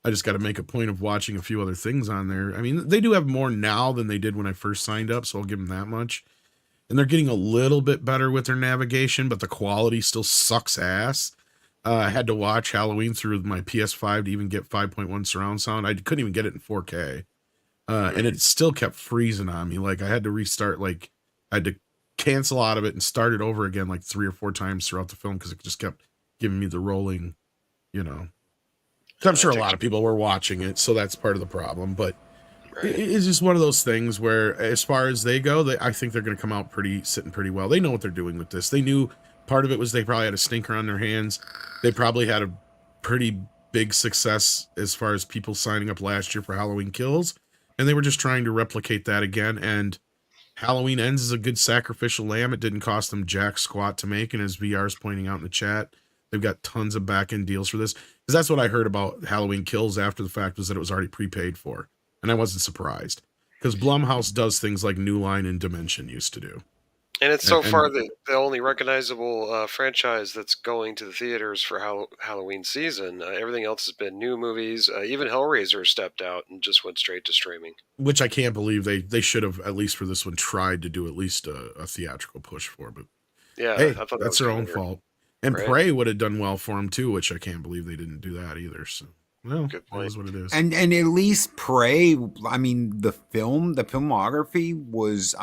I just got to make a point of watching a few other things on there. I mean, they do have more now than they did when I first signed up, so I'll give them that much. And they're getting a little bit better with their navigation, but the quality still sucks ass. I had to watch Halloween through my PS5 to even get 5.1 surround sound. I couldn't even get it in 4K. And it still kept freezing on me. Like, I had to restart, I had to cancel out of it and start it over again like 3 or 4 times throughout the film, because it just kept giving me the rolling, I'm sure a lot of people were watching it, so that's part of the problem. But it's just one of those things where, as far as they go, I think they're going to come out sitting pretty well. They know what they're doing with this. They knew part of it was they probably had a stinker on their hands. They probably had a pretty big success as far as people signing up last year for Halloween Kills, and they were just trying to replicate that again. And Halloween Ends is a good sacrificial lamb. It didn't cost them jack squat to make, and as VR's pointing out in the chat, they've got tons of back-end deals for this. Because that's what I heard about Halloween Kills after the fact, was that it was already prepaid for. And I wasn't surprised. Because Blumhouse does things like New Line and Dimension used to do. And it's far the only recognizable franchise that's going to the theaters for Halloween season. Everything else has been new movies. Even Hellraiser stepped out and just went straight to streaming. Which I can't believe they should have, at least for this one, tried to do at least a theatrical push for. But yeah, hey, I thought that's their own fault. And right. Prey would have done well for him too, which I can't believe they didn't do that either. So, well, Good point. That is what it is. And at least Prey, I mean, the filmography was,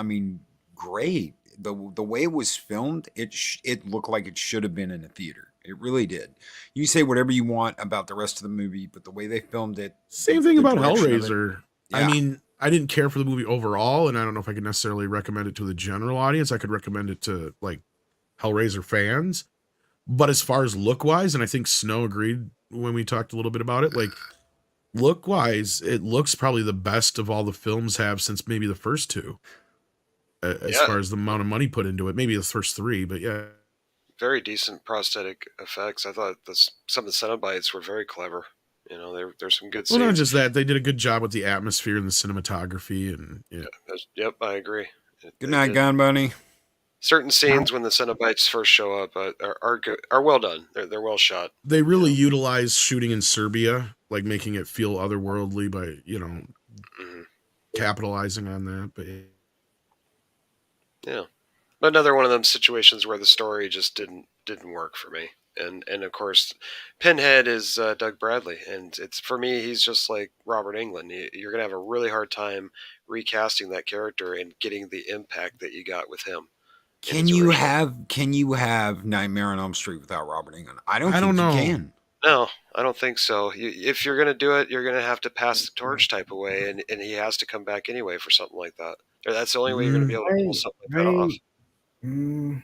great. the way it was filmed, it looked like it should have been in a theater. It really did. You say whatever you want about the rest of the movie, but the way they filmed it, same thing the about direction of it- Hellraiser. Yeah. I mean, I didn't care for the movie overall, and I don't know if I could necessarily recommend it to the general audience. I could recommend it to like Hellraiser fans. But as far as look wise, and I think Snow agreed when we talked a little bit about it, like look wise, it looks probably the best of all the films have since maybe the first two. As far as the amount of money put into it, maybe the first three, but yeah. Very decent prosthetic effects. I thought some of the Cenobites were very clever. You know, there's some good scenes. Well, not just that, they did a good job with the atmosphere and the cinematography, and yeah. Yep, I agree. Good night, Gun Bunny. Certain scenes when the Cenobites first show up are well done. They're well shot. They really utilize shooting in Serbia, like making it feel otherworldly by capitalizing on that. But yeah, another one of them situations where the story just didn't work for me. And of course, Pinhead is Doug Bradley, and it's for me he's just like Robert Englund. You're gonna have a really hard time recasting that character and getting the impact that you got with him. Can you have Nightmare on Elm Street without Robert Englund? I don't know. You can. No, I don't think so. If you're gonna do it, you're gonna have to pass the torch type of way, and he has to come back anyway for something like that. Or that's the only way you're gonna be able to pull something like that off.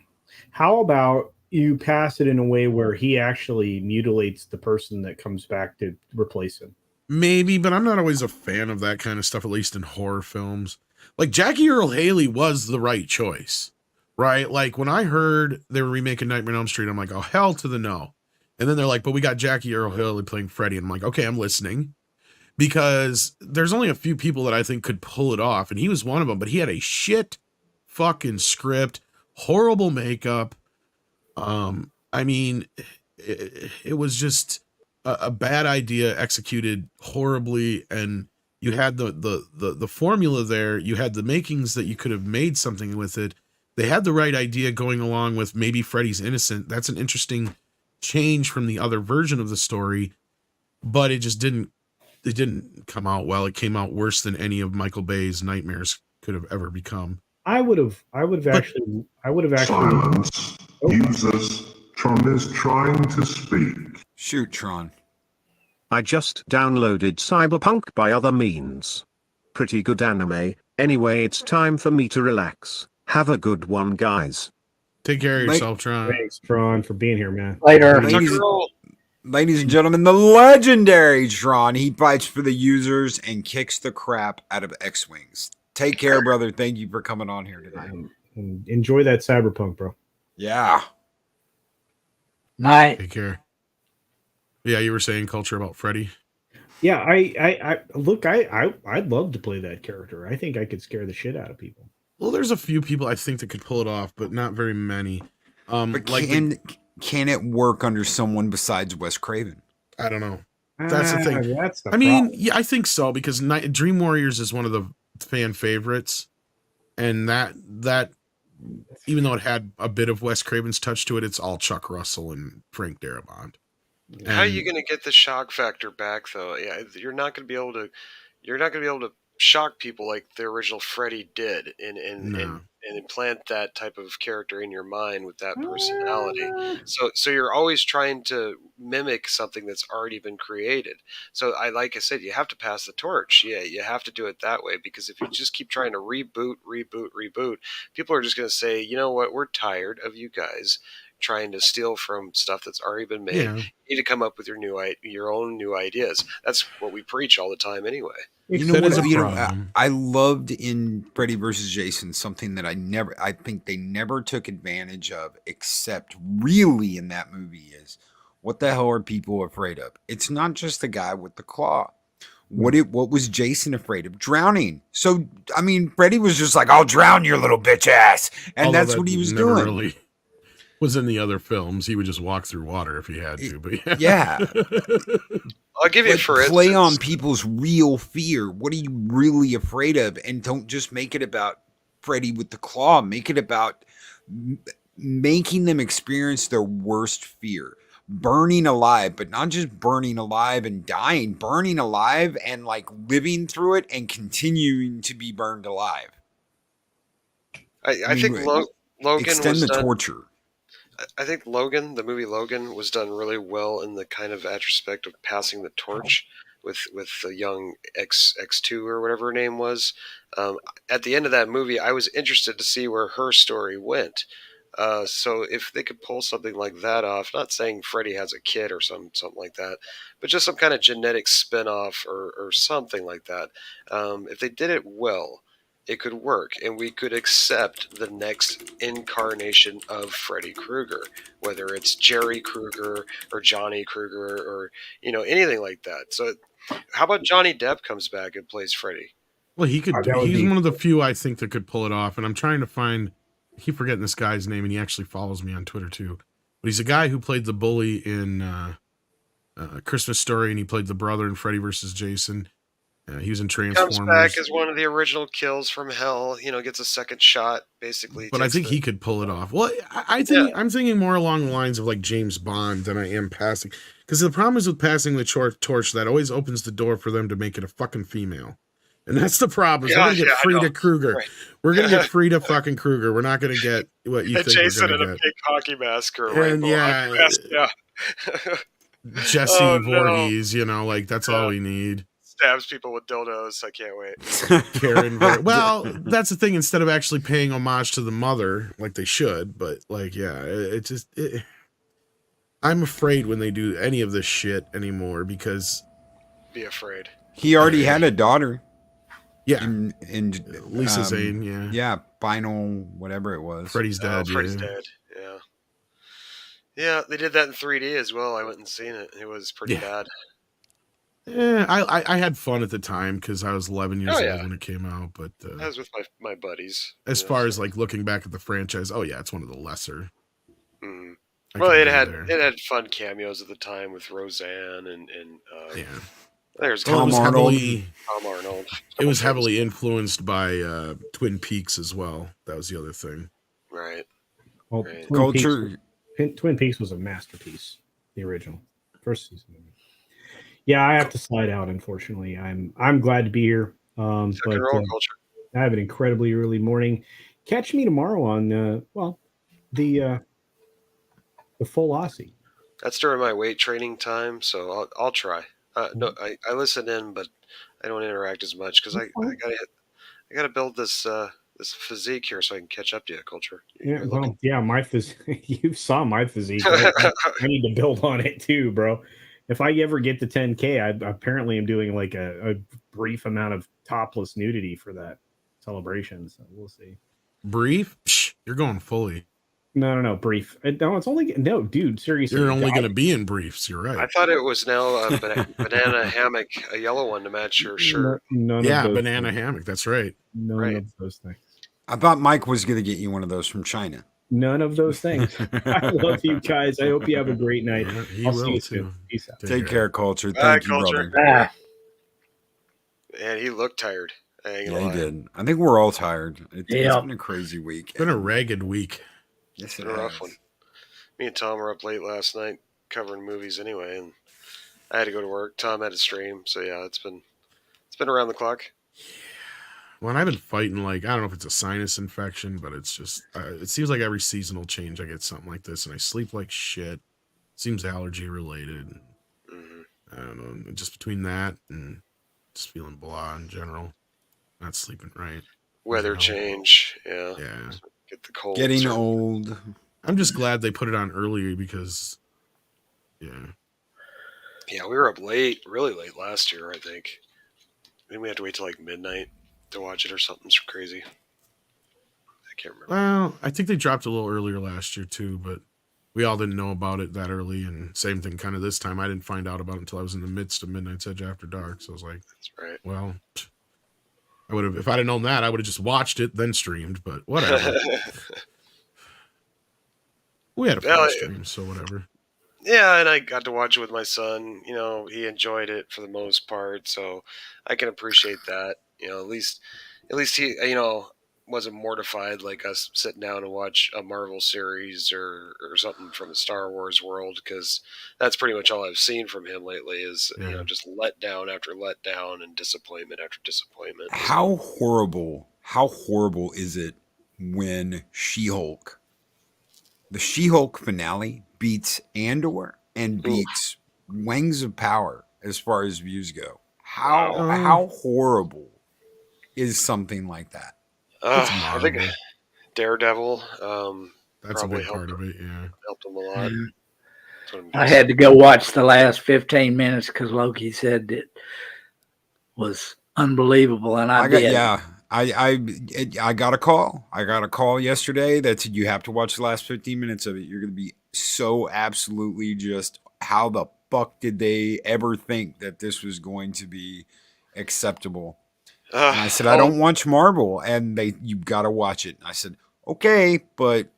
How about you pass it in a way where he actually mutilates the person that comes back to replace him? Maybe, but I'm not always a fan of that kind of stuff, at least in horror films. Like Jackie Earle Haley was the right choice, right? Like when I heard they were remaking Nightmare on Elm Street, I'm like, oh, hell to the no. And then they're like, but we got Jackie Earle Haley playing Freddy. And I'm like, okay, I'm listening. Because there's only a few people that I think could pull it off. And he was one of them, but he had a shit fucking script, horrible makeup. I mean, it was just a bad idea executed horribly. And you had the formula there. You had the makings that you could have made something with it. They had the right idea going along with maybe Freddy's innocent. That's an interesting change from the other version of the story, but it didn't come out well. It came out worse than any of Michael Bay's nightmares could have ever become. I would have actually. Silence. Users, Tron is trying to speak. Shoot, Tron. I just downloaded Cyberpunk by other means. Pretty good anime. Anyway, it's time for me to relax. Have a good one, guys. Take care of yourself, Tron. Thanks, Tron, for being here, man. Later. Ladies and gentlemen, the legendary Tron. He fights for the users and kicks the crap out of X-Wings. Take care, brother. Thank you for coming on here today. Enjoy that Cyberpunk, bro. Yeah. Night. Take care. Yeah, you were saying culture about Freddy. Yeah, I look, I'd love to play that character. I think I could scare the shit out of people. Well, there's a few people I think that could pull it off, but not very many. But like can it work under someone besides Wes Craven? I don't know. That's the thing. That's the I mean, problem. yeah, I think so because Dream Warriors is one of the fan favorites, and that even though it had a bit of Wes Craven's touch to it, it's all Chuck Russell and Frank Darabont. How are you going to get the shock factor back, though? Yeah, you're not going to be able to shock people like the original Freddy did, and implant that type of character in your mind with that personality. So you're always trying to mimic something that's already been created. So like I said, you have to pass the torch. Yeah, you have to do it that way, because if you just keep trying to reboot, people are just going to say, you know what, we're tired of you guys trying to steal from stuff that's already been made. Yeah. You need to come up with your own new ideas. That's what we preach all the time anyway. You know what? I loved in Freddy vs. Jason something that I think they never took advantage of, except really in that movie, is what the hell are people afraid of? It's not just the guy with the claw. What was Jason afraid of? Drowning. So I mean, Freddy was just like, "I'll drown your little bitch ass," and Although that's what he was doing. Really was in the other films. He would just walk through water if he had to. But yeah. I'll give you like, for play instance, on people's real fear. What are you really afraid of? And don't just make it about Freddy with the claw. Make it about making them experience their worst fear. Burning alive, but not just burning alive and dying. Burning alive and like living through it and continuing to be burned alive. I think Logan extend was the done. torture. I think Logan, the movie Logan, was done really well in the kind of aspect of passing the torch with the young X2 or whatever her name was. At the end of that movie, I was interested to see where her story went. So if they could pull something like that off, not saying Freddy has a kid or something like that, but just some kind of genetic spinoff or something like that. If they did it well, it could work, and we could accept the next incarnation of Freddy Krueger, whether it's Jerry Krueger or Johnny Krueger or anything like that. So, how about Johnny Depp comes back and plays Freddy? Well, he could. That would He's be one of the few I think that could pull it off, and I'm trying to find. I keep forgetting this guy's name, and he actually follows me on Twitter too. But he's a guy who played the bully in Christmas Story, and he played the brother in Freddy versus Jason. He was in Transformers. Comes back as one of the original kills from hell. Gets a second shot. Basically, But I think he could pull it off. Well, I think I'm thinking more along the lines of like James Bond than I am passing. Because the problem is with passing the torch, that always opens the door for them to make it a fucking female. And that's the problem. We're gonna get Frida Krueger. Right. We're gonna get Frida fucking Krueger. We're not gonna get what you think Jason we're in gonna a get. big hockey mask or a And rainbow hockey mask. Yeah. Jesse Voorhees, like that's all we need. Stabs people with dildos. I can't wait. Karen. Well, that's the thing. Instead of actually paying homage to the mother, like they should, but I'm afraid when they do any of this shit anymore because. Be afraid. He already had a daughter. Yeah. In Lisa Zane, yeah. Yeah, final whatever it was. Freddy's dead. Freddy's dead. Yeah. Yeah, they did that in 3D as well. I went and seen it. It was pretty bad. Yeah, I had fun at the time because I was 11 years old when it came out. But I was with my buddies. As far as like looking back at the franchise, it's one of the lesser. Mm. Well, it had fun cameos at the time with Roseanne and there's Tom Arnold. Tom Arnold. It was heavily influenced by Twin Peaks as well. That was the other thing. Right. Well, right. Twin Peaks was a masterpiece. The original first season. Yeah, I have to slide out. Unfortunately, I'm glad to be here. But I have an incredibly early morning. Catch me tomorrow on the full Aussie. That's during my weight training time, so I'll try. No, I listen in, but I don't interact as much because I gotta build this physique here so I can catch up to you, Culture. My physique. You saw my physique. I need to build on it too, bro. If I ever get to 10K, I apparently am doing like a brief amount of topless nudity for that celebration. So we'll see. Brief? Psh, you're going fully. No, brief. No, it's only dude. Seriously, you're only going to be in briefs. You're right. I thought it was now a banana hammock, a yellow one to match your shirt. Banana hammock. That's right. None of those things. I thought Mike was going to get you one of those from China. None of those things. I love you guys. I hope you have a great night. I'll see you soon. Peace out. Take care, Culture. Thank you, Culture. brother. And he looked tired. He did. I think we're all tired. It's been a crazy week. It's been a ragged week. Yes, it's been a rough one. Me and Tom were up late last night covering movies anyway, and I had to go to work. Tom had a stream, so it's been around the clock. Well, and I've been fighting I don't know if it's a sinus infection, but it's just it seems like every seasonal change I get something like this, and I sleep like shit. Seems allergy related. Mm-hmm. I don't know, just between that and just feeling blah in general, not sleeping right. Weather change, yeah. Get the cold. Getting old. I'm just glad they put it on earlier because, we were up late, really late last year, I think. Then we had to wait till midnight to watch it or something crazy. I can't remember. Well, I think they dropped a little earlier last year too, but we all didn't know about it that early. And same thing kind of this time. I didn't find out about it until I was in the midst of Midnight's Edge After Dark. So I was like, that's right. Well, I would have, if I'd have known that, I would have just watched it, then streamed, but whatever. We had a fun stream, so whatever. Yeah, and I got to watch it with my son. He enjoyed it for the most part, so I can appreciate that. At least he, wasn't mortified like us sitting down and watch a Marvel series or something from the Star Wars world, because that's pretty much all I've seen from him lately is just letdown after letdown and disappointment after disappointment. How horrible is it when She-Hulk, the She-Hulk finale beats Andor and beats Wings of Power as far as views go. How horrible is something like that? I think Daredevil that's a probably big part of it. Yeah, helped him a lot. I had to go watch the last 15 minutes because Loki said it was unbelievable, and I did. I got a call. I got a call yesterday that said you have to watch the last 15 minutes of it. You're going to be so absolutely just, how the fuck did they ever think that this was going to be acceptable? And I said, I don't watch Marvel, and you got to watch it. And I said, okay, but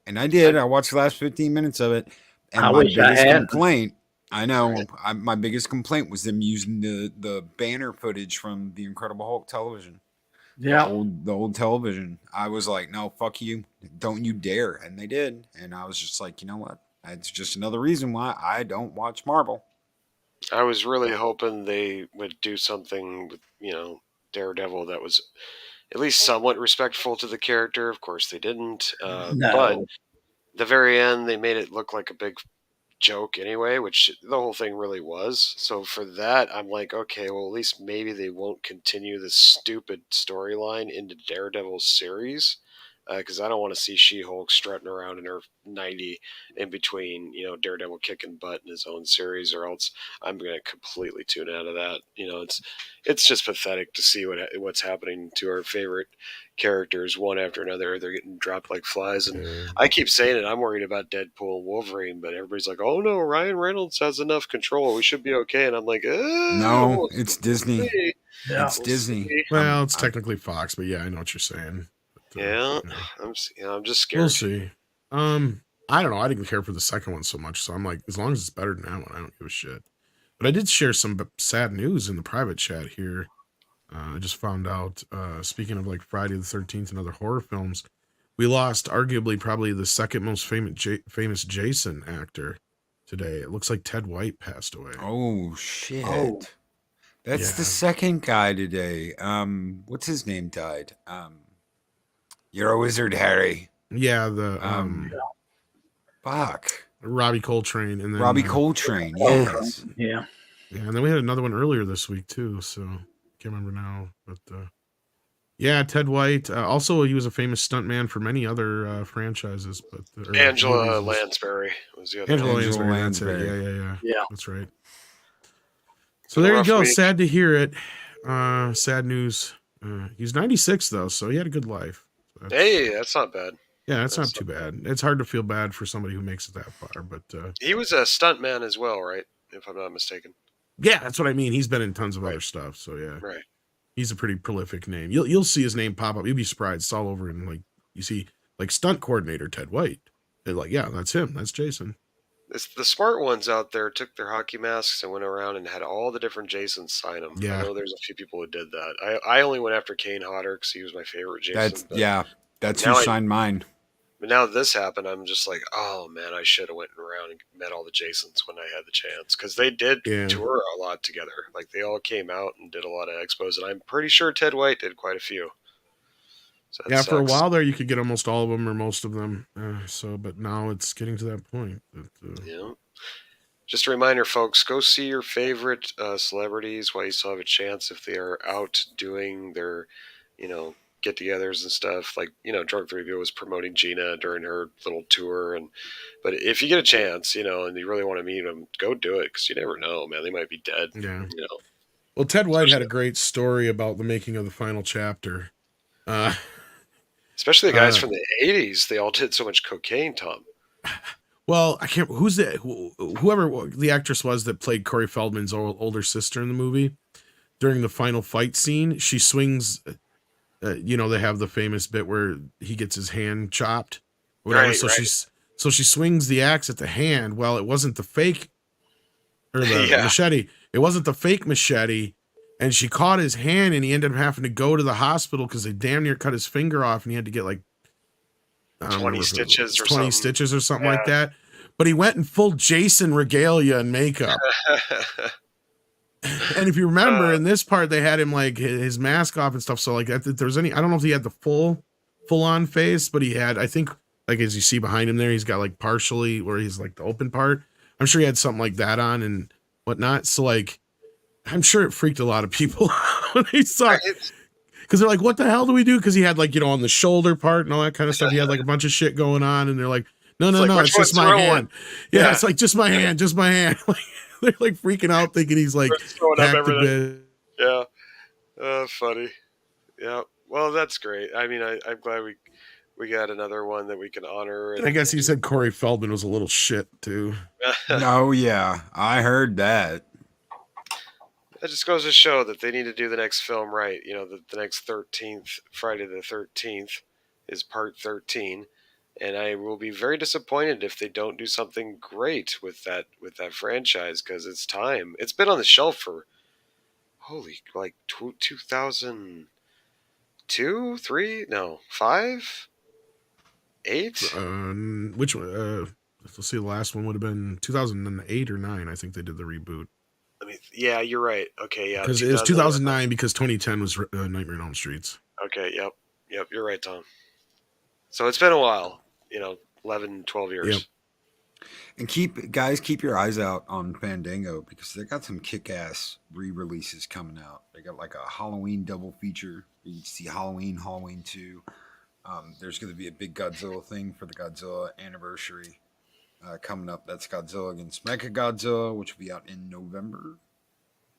and I did. I watched the last 15 minutes of it, and my biggest complaint. I know. My biggest complaint was them using the banner footage from the Incredible Hulk television. Yeah. The old television. I was like, no, fuck you. Don't you dare. And they did. And I was just like, you know what? It's just another reason why I don't watch Marvel. I was really hoping they would do something with, Daredevil that was at least somewhat respectful to the character. Of course, they didn't. No. But the very end, they made it look like a big joke anyway, which the whole thing really was. So for that, I'm like, okay, well, at least maybe they won't continue this stupid storyline into Daredevil's series, because I don't want to see She-Hulk strutting around in her 90 in between, Daredevil kicking butt in his own series, or else I'm going to completely tune out of that. It's just pathetic to see what's happening to our favorite characters one after another. They're getting dropped like flies, and I keep saying it. I'm worried about Deadpool and Wolverine, but everybody's like, "Oh no, Ryan Reynolds has enough control. We should be okay." And I'm like, "No, it's Disney. Yeah. It's Disney." Well, it's technically Fox, but yeah, I know what you're saying. But, I'm just scared. We'll see. I don't know. I didn't care for the second one so much, so I'm like, as long as it's better than that one, I don't give a shit. But I did share some sad news in the private chat here. I just found out, speaking of like Friday the 13th and other horror films, we lost arguably probably the second most famous Jason actor today. It looks like Ted White passed away. Oh, shit. Oh. That's the second guy today. What's his name died? You're a wizard, Harry. Yeah, fuck. Robbie Coltrane. And then Robbie Coltrane, yes. Yeah. Yeah, and then we had another one earlier this week too, so can't remember now. But yeah, Ted White. Also, he was a famous stuntman for many other franchises. But Angela Lansbury was the other. Angela Lansbury. Yeah. That's right. So For there you rough go. week. Sad to hear it. Sad news. He's 96 though, so he had a good life. Hey, that's not bad. Yeah, that's not too bad. It's hard to feel bad for somebody who makes it that far, but He was a stuntman as well, right? If I'm not mistaken. yeah, that's what I mean. He's been in tons of other stuff, so yeah. Right. He's a pretty prolific name. You'll see his name pop up. You'll be surprised. It's all over, and like you see, like stunt coordinator Ted White. They're like, yeah, that's him. That's Jason. The smart ones out there took their hockey masks and went around and had all the different Jasons sign them. Yeah. I know there's a few people who did that. I only went after Kane Hodder because he was my favorite Jason. That's who signed mine. But now that this happened, I'm just like, oh man, I should have went around and met all the Jasons when I had the chance, because they did tour a lot together. Like they all came out and did a lot of expos, and I'm pretty sure Ted White did quite a few. So yeah, for a while there, you could get almost all of them or most of them. But now it's getting to that point. Yeah. Just a reminder, folks, go see your favorite celebrities while you still have a chance if they are out doing their, get-togethers and stuff. Like, Drunk Review was promoting Gina during her little tour. But if you get a chance, and you really want to meet them, go do it, because you never know, man. They might be dead. Yeah. Well, Ted White had a great story about the making of the final chapter. Especially the guys from the 80s. They all did so much cocaine, Tom. Well, I can't. Who's the whoever the actress was that played Corey Feldman's older sister in the movie? During the final fight scene, she swings. They have the famous bit where he gets his hand chopped, or whatever. So she swings the axe at the hand. Well, it wasn't the fake, or the machete. It wasn't the fake machete, and she caught his hand, and he ended up having to go to the hospital because they damn near cut his finger off, and he had to get like 20 stitches or something like that. But he went in full Jason regalia and makeup. And if you remember, in this part, they had him like his mask off and stuff. So like, if there's any, I don't know if he had the full full on face, but he had, I think, like as you see behind him there, he's got like partially where he's like the open part. I'm sure he had something like that on and whatnot. So like, I'm sure it freaked a lot of people when they saw it. Because they're like, what the hell do we do? Because he had like, on the shoulder part and all that kind of stuff. He had like a bunch of shit going on. And they're like, no, it's just my hand. Yeah, it's like, just my hand. Like, they're like freaking out thinking he's like hacked a bit. Yeah. Funny. Yeah. Well, that's great. I mean, I'm glad we got another one that we can honor. And I guess he said Corey Feldman was a little shit too. Oh yeah, I heard that. That just goes to show that they need to do the next film right. The next 13th, Friday the 13th, is part 13. And I will be very disappointed if they don't do something great with that franchise, because it's time. It's been on the shelf for, 2002, 3? No, 5? 8? Which one? Let's see, the last one would have been 2008 or 9. I think they did the reboot. Yeah, you're right. Okay, yeah. Because it was 2009 because 2010 was Nightmare on Elm Street. Okay, yep, you're right, Tom. So it's been a while, 11, 12 years. Yep. And keep your eyes out on Fandango, because they got some kick-ass re-releases coming out. They got like a Halloween double feature. You can see Halloween 2. There's going to be a big Godzilla thing for the Godzilla anniversary coming up. That's Godzilla against Mechagodzilla, which will be out in November.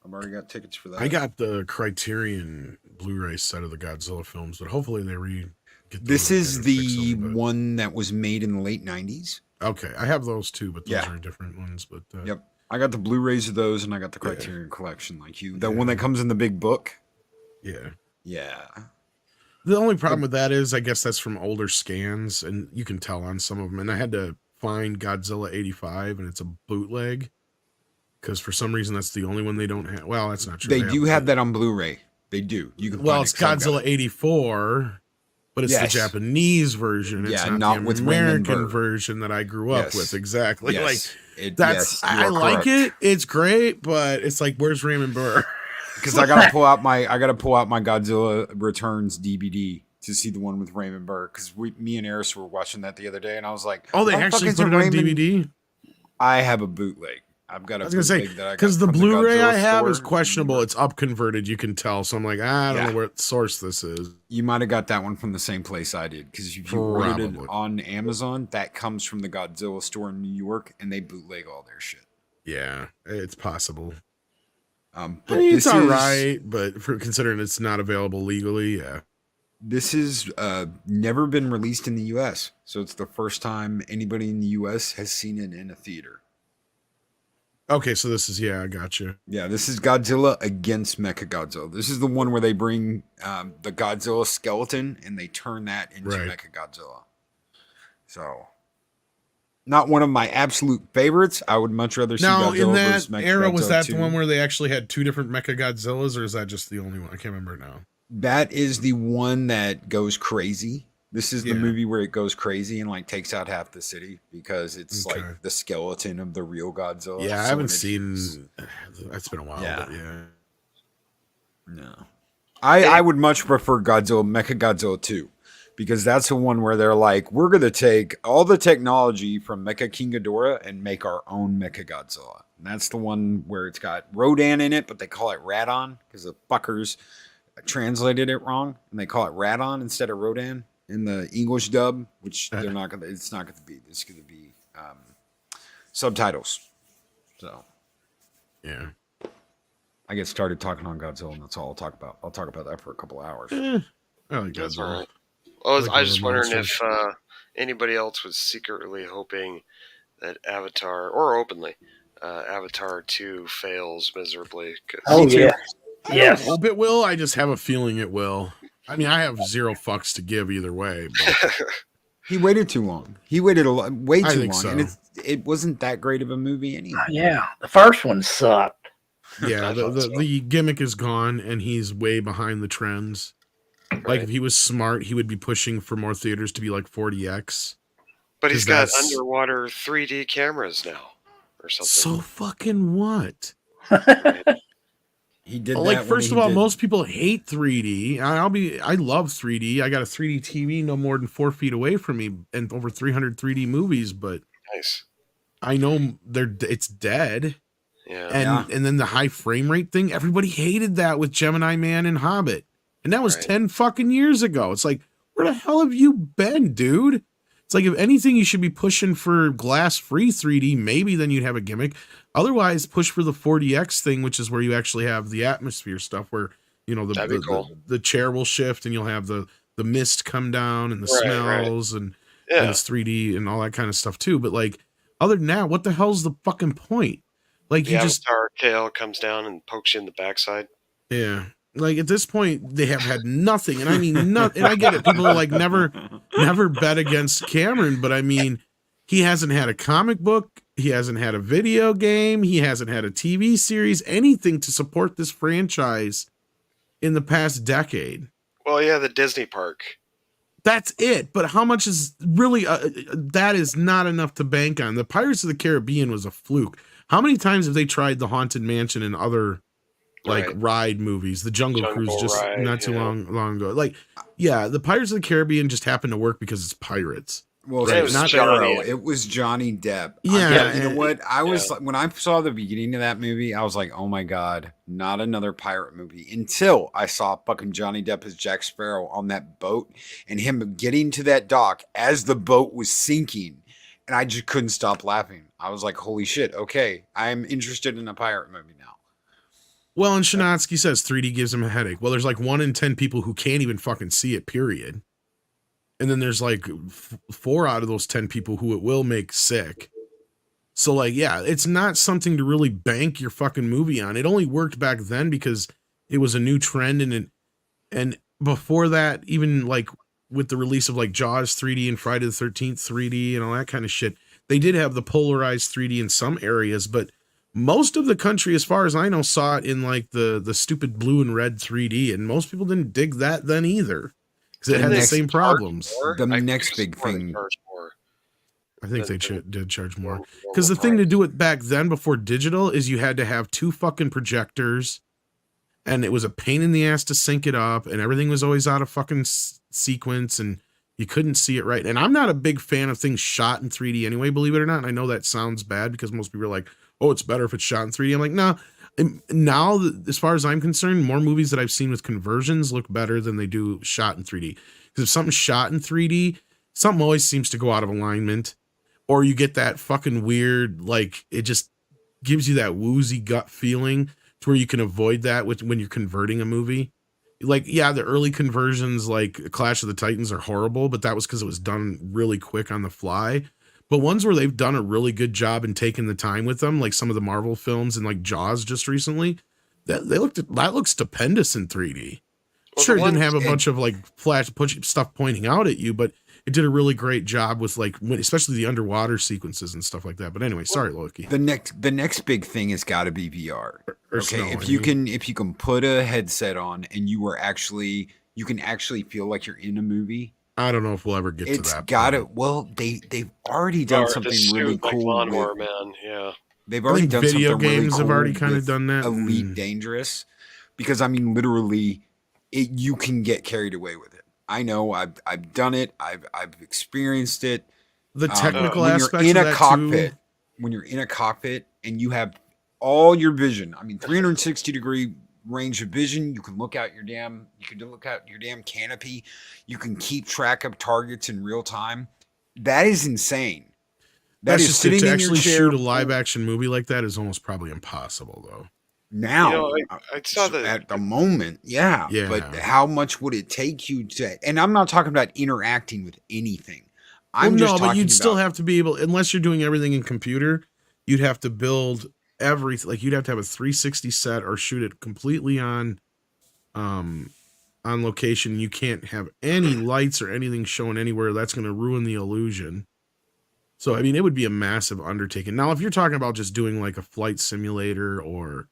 I've already got tickets for that. I got the Criterion Blu-ray set of the Godzilla films, but hopefully they get this is the one that was made in the late 90s. Okay, I have those too, but those are different ones. But yep, I got the Blu-rays of those, and I got the Criterion collection, like you. The one that comes in the big book. Yeah. The only problem with that is, I guess that's from older scans, and you can tell on some of them. And I had to find Godzilla 85, and it's a bootleg, because for some reason that's the only one they don't have. Well, that's not true. They do have that on Blu-ray. They do. You can. Well, it's Godzilla 84. But it's the Japanese version. It's not the American version that I grew up with. Exactly. Yes. I like it. It's great, but it's like, where's Raymond Burr? Because I gotta pull out my Godzilla Returns DVD to see the one with Raymond Burr. Because me and Eris were watching that the other day, and I was like, "Oh, they actually put it on DVD." I have a bootleg. I've got a bootleg that I got because the Blu-ray I have store. is questionable. It's up converted, you can tell. So I'm like, I don't know what source this is. You might have got that one from the same place I did, because if you ordered it on Amazon, that comes from the Godzilla store in New York, and they bootleg all their shit. Yeah, it's possible. But it's all right, but for considering it's not available legally, this has never been released in the U.S., so it's the first time anybody in the U.S. has seen it in a theater. Okay, so this is, I got you. Yeah, this is Godzilla against Mechagodzilla. This is the one where they bring the Godzilla skeleton and they turn that into Mechagodzilla. So, not one of my absolute favorites. I would much rather see Godzilla versus Mechagodzilla. Now, in that era, was that the one where they actually had 2 different Mechagodzillas, or is that just the only one? I can't remember now. That is the one that goes crazy. This is the movie where it goes crazy and like takes out half the city, because it's like the skeleton of the real Godzilla. Yeah, I haven't seen. That's been a while. Yeah. But No. I would much prefer Mechagodzilla 2, because that's the one where they're like, we're going to take all the technology from Mecha King Ghidorah and make our own Mechagodzilla. And that's the one where it's got Rodan in it, but they call it Radon because the fuckers translated it wrong, and they call it Radon instead of Rodan in the English dub, which they're not gonna. It's not gonna be. It's gonna be subtitles. So, I get started talking on Godzilla, and that's all I'll talk about. I'll talk about that for a couple of hours. I like Godzilla. I was just wondering if anybody else was secretly hoping that Avatar, or openly, Avatar 2 fails miserably. Oh yeah, I don't hope it will. I just have a feeling it will. I mean, I have zero fucks to give either way. But he waited too long. He waited way too long, so. And it wasn't that great of a movie anyway. Yeah, the first one sucked. Yeah, the gimmick is gone, and he's way behind the trends. Right. Like, if he was smart, he would be pushing for more theaters to be like 40X. But he's got underwater 3D cameras now, or something. So fucking what? He did like, that. first of all, most people hate 3D. I love 3D. I got a 3D TV no more than 4 feet away from me, and over 300 3D movies. But nice. I know it's dead. Yeah. And then the high frame rate thing. Everybody hated that with Gemini Man and Hobbit, and that was 10 fucking years ago. It's like, where the hell have you been, dude? It's like, if anything, you should be pushing for glass-free 3D. Maybe then you'd have a gimmick. Otherwise, push for the 4DX thing, which is where you actually have the atmosphere stuff, where the chair will shift and you'll have the mist come down and the smells and it's 3D and all that kind of stuff too. But like, other than that, what the hell's the fucking point? Like, the Avatar tail comes down and pokes you in the backside. Yeah. Like, at this point, they have had nothing, and I mean nothing. And I get it. People are like, never bet against Cameron, but I mean, he hasn't had a comic book, he hasn't had a video game, he hasn't had a TV series, anything to support this franchise in the past decade. Well, yeah, the Disney park. That's it. But how much is really that is not enough to bank on. The Pirates of the Caribbean was a fluke. How many times have they tried the Haunted Mansion and other ride movies? The Jungle Cruise just not too long ago. Like, yeah, the Pirates of the Caribbean just happened to work because it's pirates. Well, it was it was Johnny Depp. Yeah, you know what? I was when I saw the beginning of that movie, I was like, "Oh my god, not another pirate movie!" Until I saw fucking Johnny Depp as Jack Sparrow on that boat, and him getting to that dock as the boat was sinking, and I just couldn't stop laughing. I was like, "Holy shit! Okay, I'm interested in a pirate movie now." Well, and Shanatsky says 3D gives him a headache. Well, there's like 1 in 10 people who can't even fucking see it, period. And then there's like 4 out of those 10 people who it will make sick. So like, yeah, it's not something to really bank your fucking movie on. It only worked back then because it was a new trend. And before that, even like with the release of like Jaws 3D and Friday the 13th 3D and all that kind of shit, they did have the polarized 3D in some areas, but most of the country, as far as I know, saw it in like the stupid blue and red 3D, and most people didn't dig that then either. Because it had the same problems. The next big thing. I think they did charge more. Because the thing to do it back then before digital is you had to have 2 fucking projectors, and it was a pain in the ass to sync it up, and everything was always out of fucking sequence, and you couldn't see it right. And I'm not a big fan of things shot in 3D anyway, believe it or not. And I know that sounds bad because most people are like, oh, it's better if it's shot in 3D. I'm like, no. Now, as far as I'm concerned, more movies that I've seen with conversions look better than they do shot in 3D. Because if something's shot in 3D, something always seems to go out of alignment, or you get that fucking weird, like, it just gives you that woozy gut feeling to where you can avoid that when you're converting a movie. Like, yeah, the early conversions, like Clash of the Titans, are horrible, but that was because it was done really quick on the fly. But ones where they've done a really good job and taken the time with them, like some of the Marvel films and like Jaws just recently, that looks stupendous in 3D. Well, sure, it didn't have a bunch of like flash stuff pointing out at you, but it did a really great job with like, especially the underwater sequences and stuff like that. But anyway, sorry, Loki. The next big thing has got to be VR. Okay, if you can put a headset on and you can actually feel like you're in a movie. I don't know if we'll ever get to that. It's got it. Well, they've already done something really cool. Lawnmower Man, yeah. They've already done something really cool. Video games have already kind of done that. Elite Dangerous, because I mean, literally, you can get carried away with it. I know. I've done it. I've experienced it. The technical aspects when you're in of a that cockpit, too. When you're in a cockpit and you have all your vision. I mean, 360-degree range of vision. You can look out your damn canopy. You can keep track of targets in real time. That is insane. That's just sitting to actually shoot a live action movie like that is almost probably impossible, though. Now, I saw that at the moment, yeah. But how much would it take you to? And I'm not talking about interacting with anything. But you'd still have to be able, unless you're doing everything in computer, you'd have to build everything. Like, you'd have to have a 360 set or shoot it completely on location. You can't have any lights or anything showing anywhere. That's going to ruin the illusion. So, I mean, it would be a massive undertaking. Now, if you're talking about just doing like a flight simulator, or,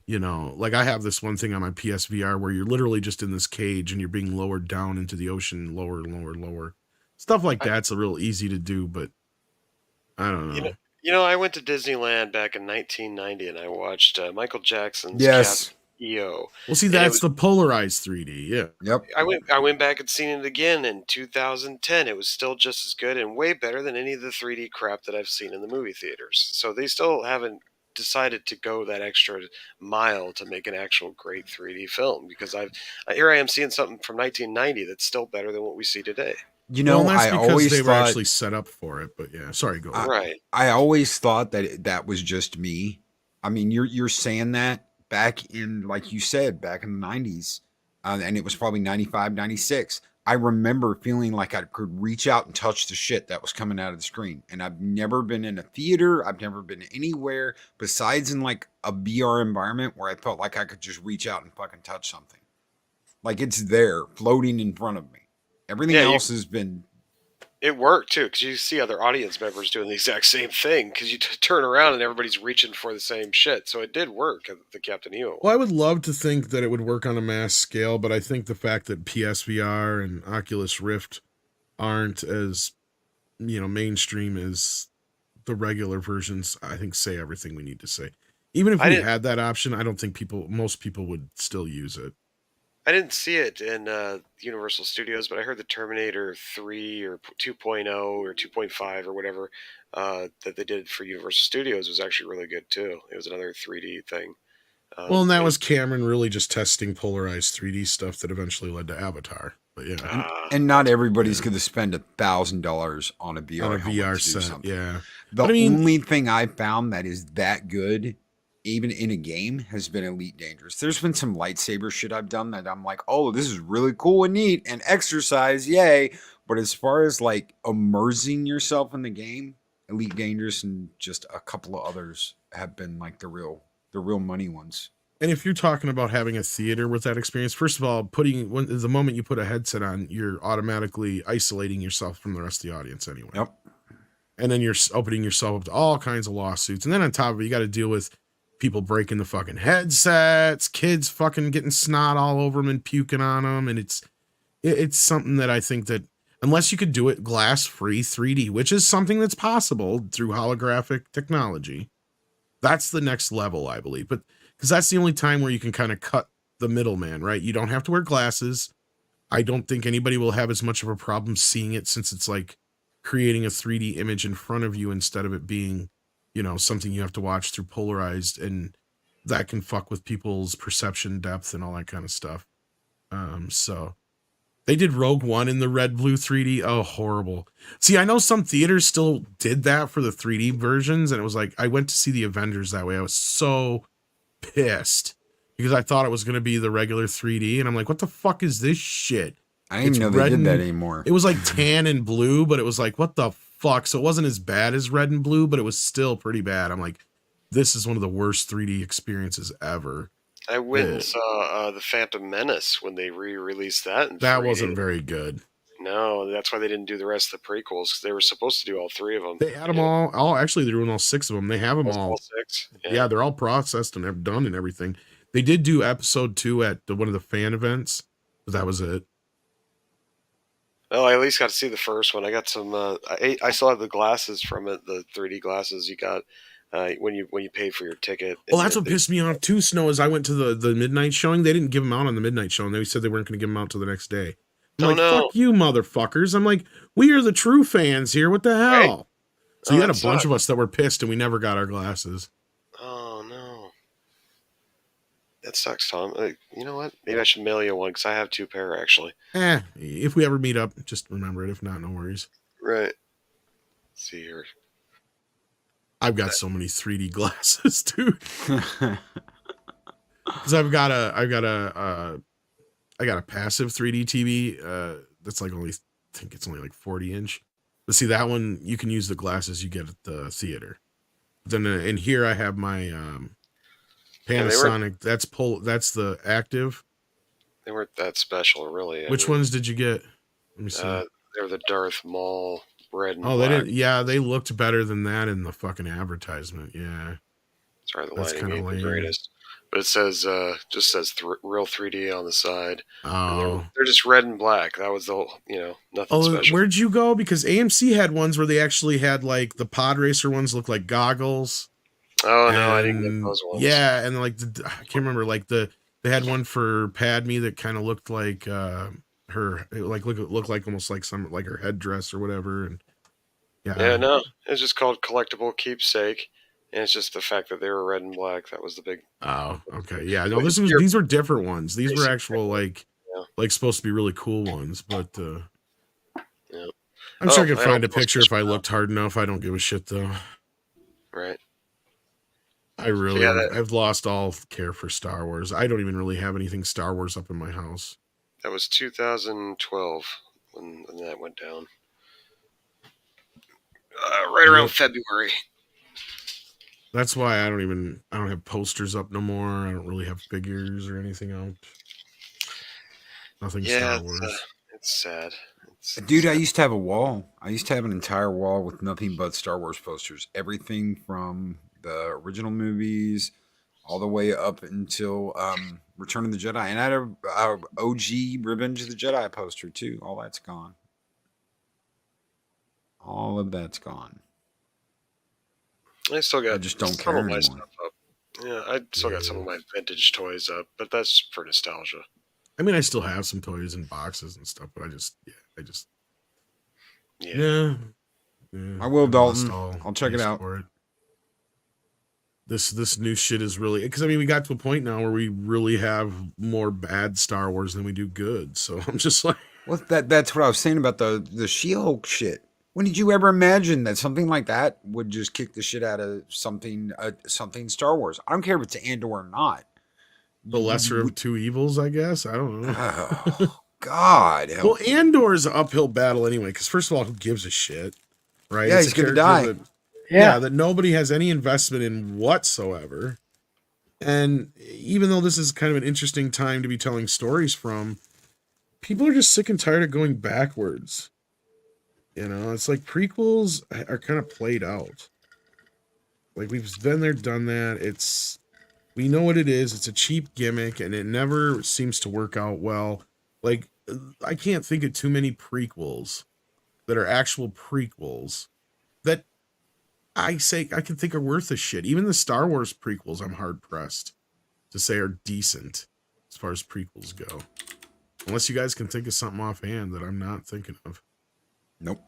you know, like I have this one thing on my PSVR where you're literally just in this cage and you're being lowered down into the ocean, lower and lower and lower. Stuff like that's a real easy to do, but I don't know. I went to Disneyland back in 1990 and I watched Michael Jackson's EO. Well, see, that's the polarized 3D. Yeah. Yep. I went back and seen it again in 2010. It was still just as good and way better than any of the 3D crap that I've seen in the movie theaters. So they still haven't decided to go that extra mile to make an actual great 3D film, because here I am seeing something from 1990 that's still better than what we see today. You know, well, that's I because always they were thought, actually set up for it. But yeah, sorry, go ahead. Right. I always thought that was just me. I mean, you're saying that back in, like you said, back in the 90s, and it was probably 95, 96. I remember feeling like I could reach out and touch the shit that was coming out of the screen. And I've never been in a theater. I've never been anywhere besides in like a VR environment where I felt like I could just reach out and fucking touch something. Like it's there floating in front of me. Everything else has been... It worked too, because you see other audience members doing the exact same thing, because you turn around and everybody's reaching for the same shit. So it did work at the Captain EO. Well, I would love to think that it would work on a mass scale, but I think the fact that PSVR and Oculus Rift aren't as, mainstream as the regular versions, I think say everything we need to say. Even if we had that option, I don't think most people would still use it. I didn't see it in Universal Studios, but I heard the Terminator 3 or 2.0 or 2.5 or whatever that they did for Universal Studios was actually really good too. It was another 3D thing. Well, and that was Cameron really just testing polarized 3D stuff that eventually led to Avatar. But yeah, and not everybody's going to spend $1,000 on a VR set. Something. Yeah, the only thing I found that is that good, even in a game, has been Elite Dangerous. There's been some lightsaber shit I've done that I'm like, oh, this is really cool and neat and exercise, yay. But as far as like immersing yourself in the game, Elite Dangerous and just a couple of others have been like the real money ones. And if you're talking about having a theater with that experience, first of all, the moment you put a headset on, you're automatically isolating yourself from the rest of the audience anyway. Yep. And then you're opening yourself up to all kinds of lawsuits. And then on top of it, you got to deal with people breaking the fucking headsets, kids fucking getting snot all over them and puking on them. And it's something that I think that unless you could do it glass-free 3D, which is something that's possible through holographic technology, that's the next level, I believe. But because that's the only time where you can kind of cut the middleman, right? You don't have to wear glasses. I don't think anybody will have as much of a problem seeing it, since it's like creating a 3D image in front of you instead of it being, something you have to watch through polarized, and that can fuck with people's perception depth and all that kind of stuff. So they did Rogue One in the red blue 3D. Oh, horrible. See, I know some theaters still did that for the 3D versions, and it was like, I went to see the Avengers that way. I was so pissed because I thought it was going to be the regular 3D, and I'm like, what the fuck is this shit? I didn't know they did that anymore. It was like tan and blue, but it was like, what the fuck? So it wasn't as bad as red and blue, but it was still pretty bad. I'm like, this is one of the worst 3D experiences ever. I went and saw the Phantom Menace when they re-released that. That wasn't very good. No, that's why they didn't do the rest of the prequels, because they were supposed to do all three of them. They had them all. Actually, they're doing all 6 of them. They have them all 6. Yeah, they're all processed and done and everything. They did do episode 2 at one of the fan events, but that was it. Well, I at least got to see the first one. I got some. I still have the glasses from it, the 3D glasses you got when you paid for your ticket. Well, that's what pissed me off too, Snow, is I went to the midnight showing. They didn't give them out on the midnight showing. They said they weren't going to give them out till the next day. I'm fuck you, motherfuckers. I'm like, we are the true fans here. What the hell? Right. So you had a bunch of us that were pissed, and we never got our glasses. Oh, no. That sucks, Tom. You know what? Maybe I should mail you one, because I have 2 pair, actually. If we ever meet up, just remember it. If not, no worries. Right. Let's see here. I've got so many 3D glasses, dude. Because I got a passive 3D TV that's like I think it's only like 40-inch. But see, that one, you can use the glasses you get at the theater. Then in here I have my Panasonic. That's the active. They weren't that special, really. Which ones did you get? Let me see. They're the Darth Maul red and black. They didn't. Yeah, they looked better than that in the fucking advertisement. Yeah. Sorry, the lighting ain't the greatest. But it says just says real 3D on the side. Oh, they're just red and black. That was the whole, nothing special. Where'd you go? Because AMC had ones where they actually had like the pod racer ones look like goggles. Oh no, I didn't get those ones. Yeah, and like I can't remember, like the They had one for Padme that kind of looked like her, like looked like almost like some like her headdress or whatever. And Yeah, no, it's just called Collectible Keepsake, and it's just the fact that they were red and black that was the big. Oh, okay, yeah. No, these were different ones. These were actual like supposed to be really cool ones, but yeah. I'm sure I could find a picture if I looked hard enough. I don't give a shit though. Right. I've lost all care for Star Wars. I don't even really have anything Star Wars up in my house. That was 2012 when that went down. Right around February. That's why I don't have posters up no more. I don't really have figures or anything out. Nothing Star Wars. It's sad. Dude, I used to have a wall. I used to have an entire wall with nothing but Star Wars posters. Everything from the original movies all the way up until Return of the Jedi. And I had a OG Revenge of the Jedi poster too. All that's gone. All of that's gone. I still got I just don't care anymore. Stuff up. Yeah, I still got some of my vintage toys up, but that's for nostalgia. I mean, I still have some toys in boxes and stuff, but yeah. I will, Dalton. I'll check it out. This new shit is really, because I mean, we got to a point now where we really have more bad Star Wars than we do good. So I'm just like, well, that's what I was saying about the She-Hulk shit. When did you ever imagine that something like that would just kick the shit out of something Star Wars? I don't care if it's Andor or not. The lesser of two evils, I guess. I don't know. Oh, God. Well, Andor's an uphill battle anyway, because first of all, who gives a shit, right? Yeah, he's going to die. That nobody has any investment in whatsoever. And even though this is kind of an interesting time to be telling stories from, people are just sick and tired of going backwards. You know, it's like prequels are kind of played out. Like, we've been there, done that. We know what it is. It's a cheap gimmick, and it never seems to work out well. Like, I can't think of too many prequels that are actual prequels that I can think are worth a shit. Even the Star Wars prequels, I'm hard pressed to say are decent as far as prequels go. Unless you guys can think of something offhand that I'm not thinking of. Nope.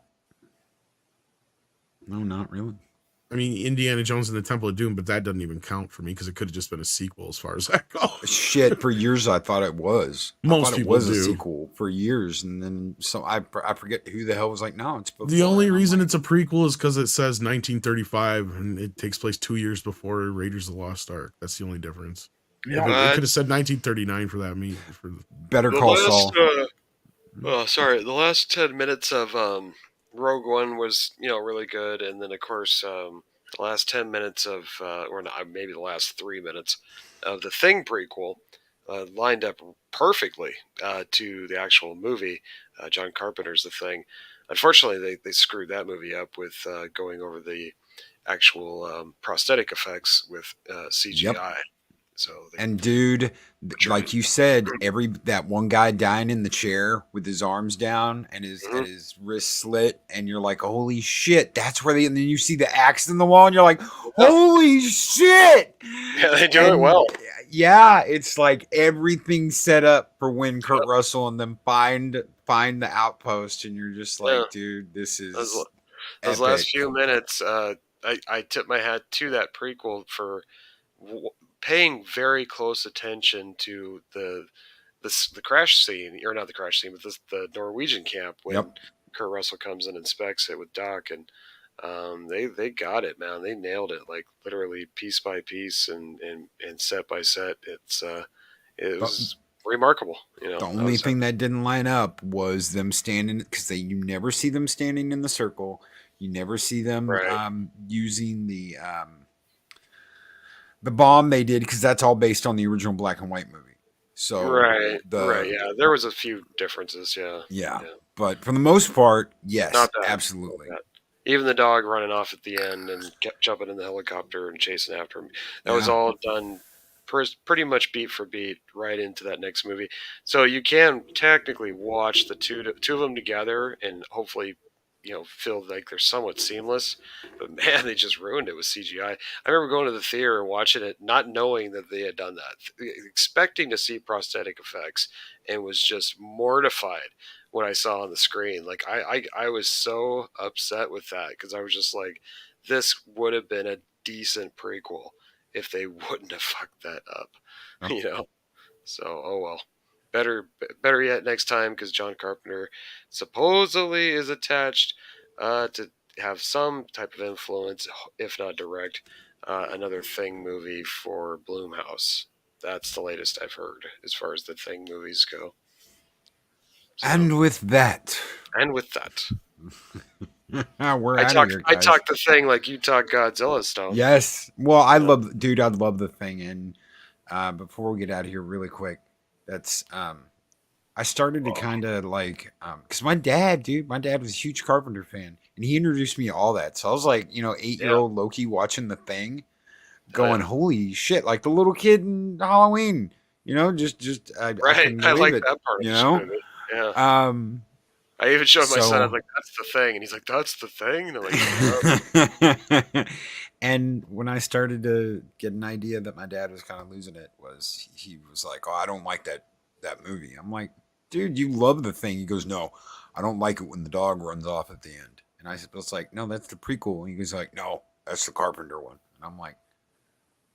No, not really. I mean, Indiana Jones and the Temple of Doom, but that doesn't even count for me because it could have just been a sequel as far as that goes. Shit, for years I thought it was. Most people do. A sequel for years, and then I forget who the hell was like, no, it's before. The only reason it's a prequel is because it says 1935 and it takes place 2 years before Raiders of the Lost Ark. That's the only difference. Yeah, it could have said 1939 for that. Better Call Saul. The last 10 minutes of Rogue One was, really good, and then of course the last 10 minutes of, or not, maybe the last 3 minutes of the Thing prequel lined up perfectly to the actual movie. John Carpenter's The Thing. Unfortunately, they screwed that movie up with going over the actual prosthetic effects with CGI. Yep. And dude, like you said, that one guy dying in the chair with his arms down and his wrist slit, and you're like, holy shit, that's where and then you see the axe in the wall, and you're like, holy shit. Yeah, they do it well. Yeah, it's like everything set up for when Kurt Russell and them find the outpost, and you're just like, dude, this is those last few minutes. I tip my hat to that prequel for paying very close attention to the crash scene, or not the crash scene, but the Norwegian camp when Kurt Russell comes and inspects it with Doc, and they got it, man. They nailed it, like literally piece by piece and set by set. It was remarkable. The only thing that didn't line up was them standing, because you never see them standing in the circle. You never see them using the bomb they did, because that's all based on the original black and white movie. So yeah, there was a few differences. Yeah. But for the most part, yes, absolutely. Even the dog running off at the end and jumping in the helicopter and chasing after him, that was all done pretty much beat for beat right into that next movie. So you can technically watch the two of them together and hopefully feel like they're somewhat seamless, but man, they just ruined it with CGI. I remember going to the theater and watching it, not knowing that they had done that, expecting to see prosthetic effects, and was just mortified when I saw on the screen. Like I was so upset with that because I was just like, this would have been a decent prequel if they wouldn't have fucked that up, So, oh well. Better yet next time, because John Carpenter supposedly is attached to have some type of influence, if not direct, another Thing movie for Blumhouse. That's the latest I've heard as far as the Thing movies go. So, and with that, we're out of here, guys. I talk the Thing like you talk Godzilla, Stone. Yes. Well, I love the Thing. And before we get out of here, really quick, that's I started to kind of like because my dad was a huge Carpenter fan, and he introduced me to all that. So I was like, 8-year-old Loki watching the Thing, going, holy shit, like the little kid in Halloween. I couldn't believe like it, that part. Yeah. I even showed my son. I was like, "That's the Thing," and he's like, "That's the Thing." And I'm like, and when I started to get an idea that my dad was kind of losing it, he was like, "Oh, I don't like that movie." I'm like, "Dude, you love the Thing." He goes, "No, I don't like it when the dog runs off at the end." And I was like, "No, that's the prequel." And he was like, "No, that's the Carpenter one." And I'm like,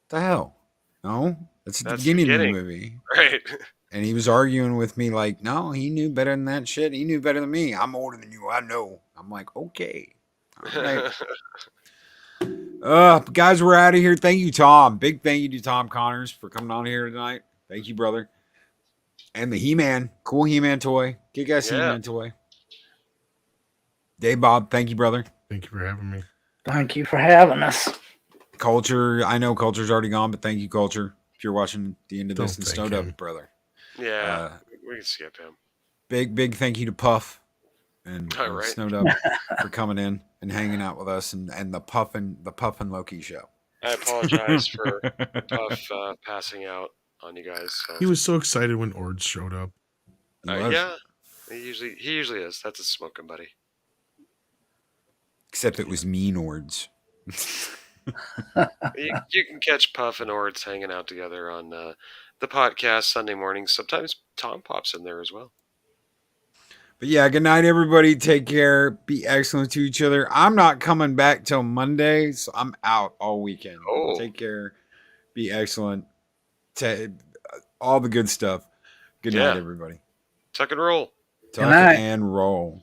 "The hell? No, that's the beginning of the movie." Right. And he was arguing with me like, "No, he knew better than that shit. He knew better than me. I'm older than you. I know." I'm like, "Okay." All right. Guys, we're out of here. Thank you, Tom. Big thank you to Tom Connors for coming on here tonight. Thank you, brother. And the He-Man. Cool He-Man toy. Kick-ass He-Man toy. Dave Bob, thank you, brother. Thank you for having me. Thank you for having us. Culture. I know Culture's already gone, but thank you, Culture. If you're watching the end of this and snowed up, brother. Yeah, we can skip him. Big thank you to Puff and Snowed Up for coming in and hanging out with us and the Puff and Loki show. I apologize for Puff passing out on you guys. So. He was so excited when Ords showed up. Yeah, he usually is. That's a smoking buddy. Except it was mean Ords. you can catch Puff and Ords hanging out together on the podcast Sunday mornings. Sometimes Tom pops in there as well. But yeah, good night, everybody. Take care. Be excellent to each other. I'm not coming back till Monday, so I'm out all weekend. Oh. Take care. Be excellent. All the good stuff. Good night, everybody. Tuck and roll. Tuck and roll.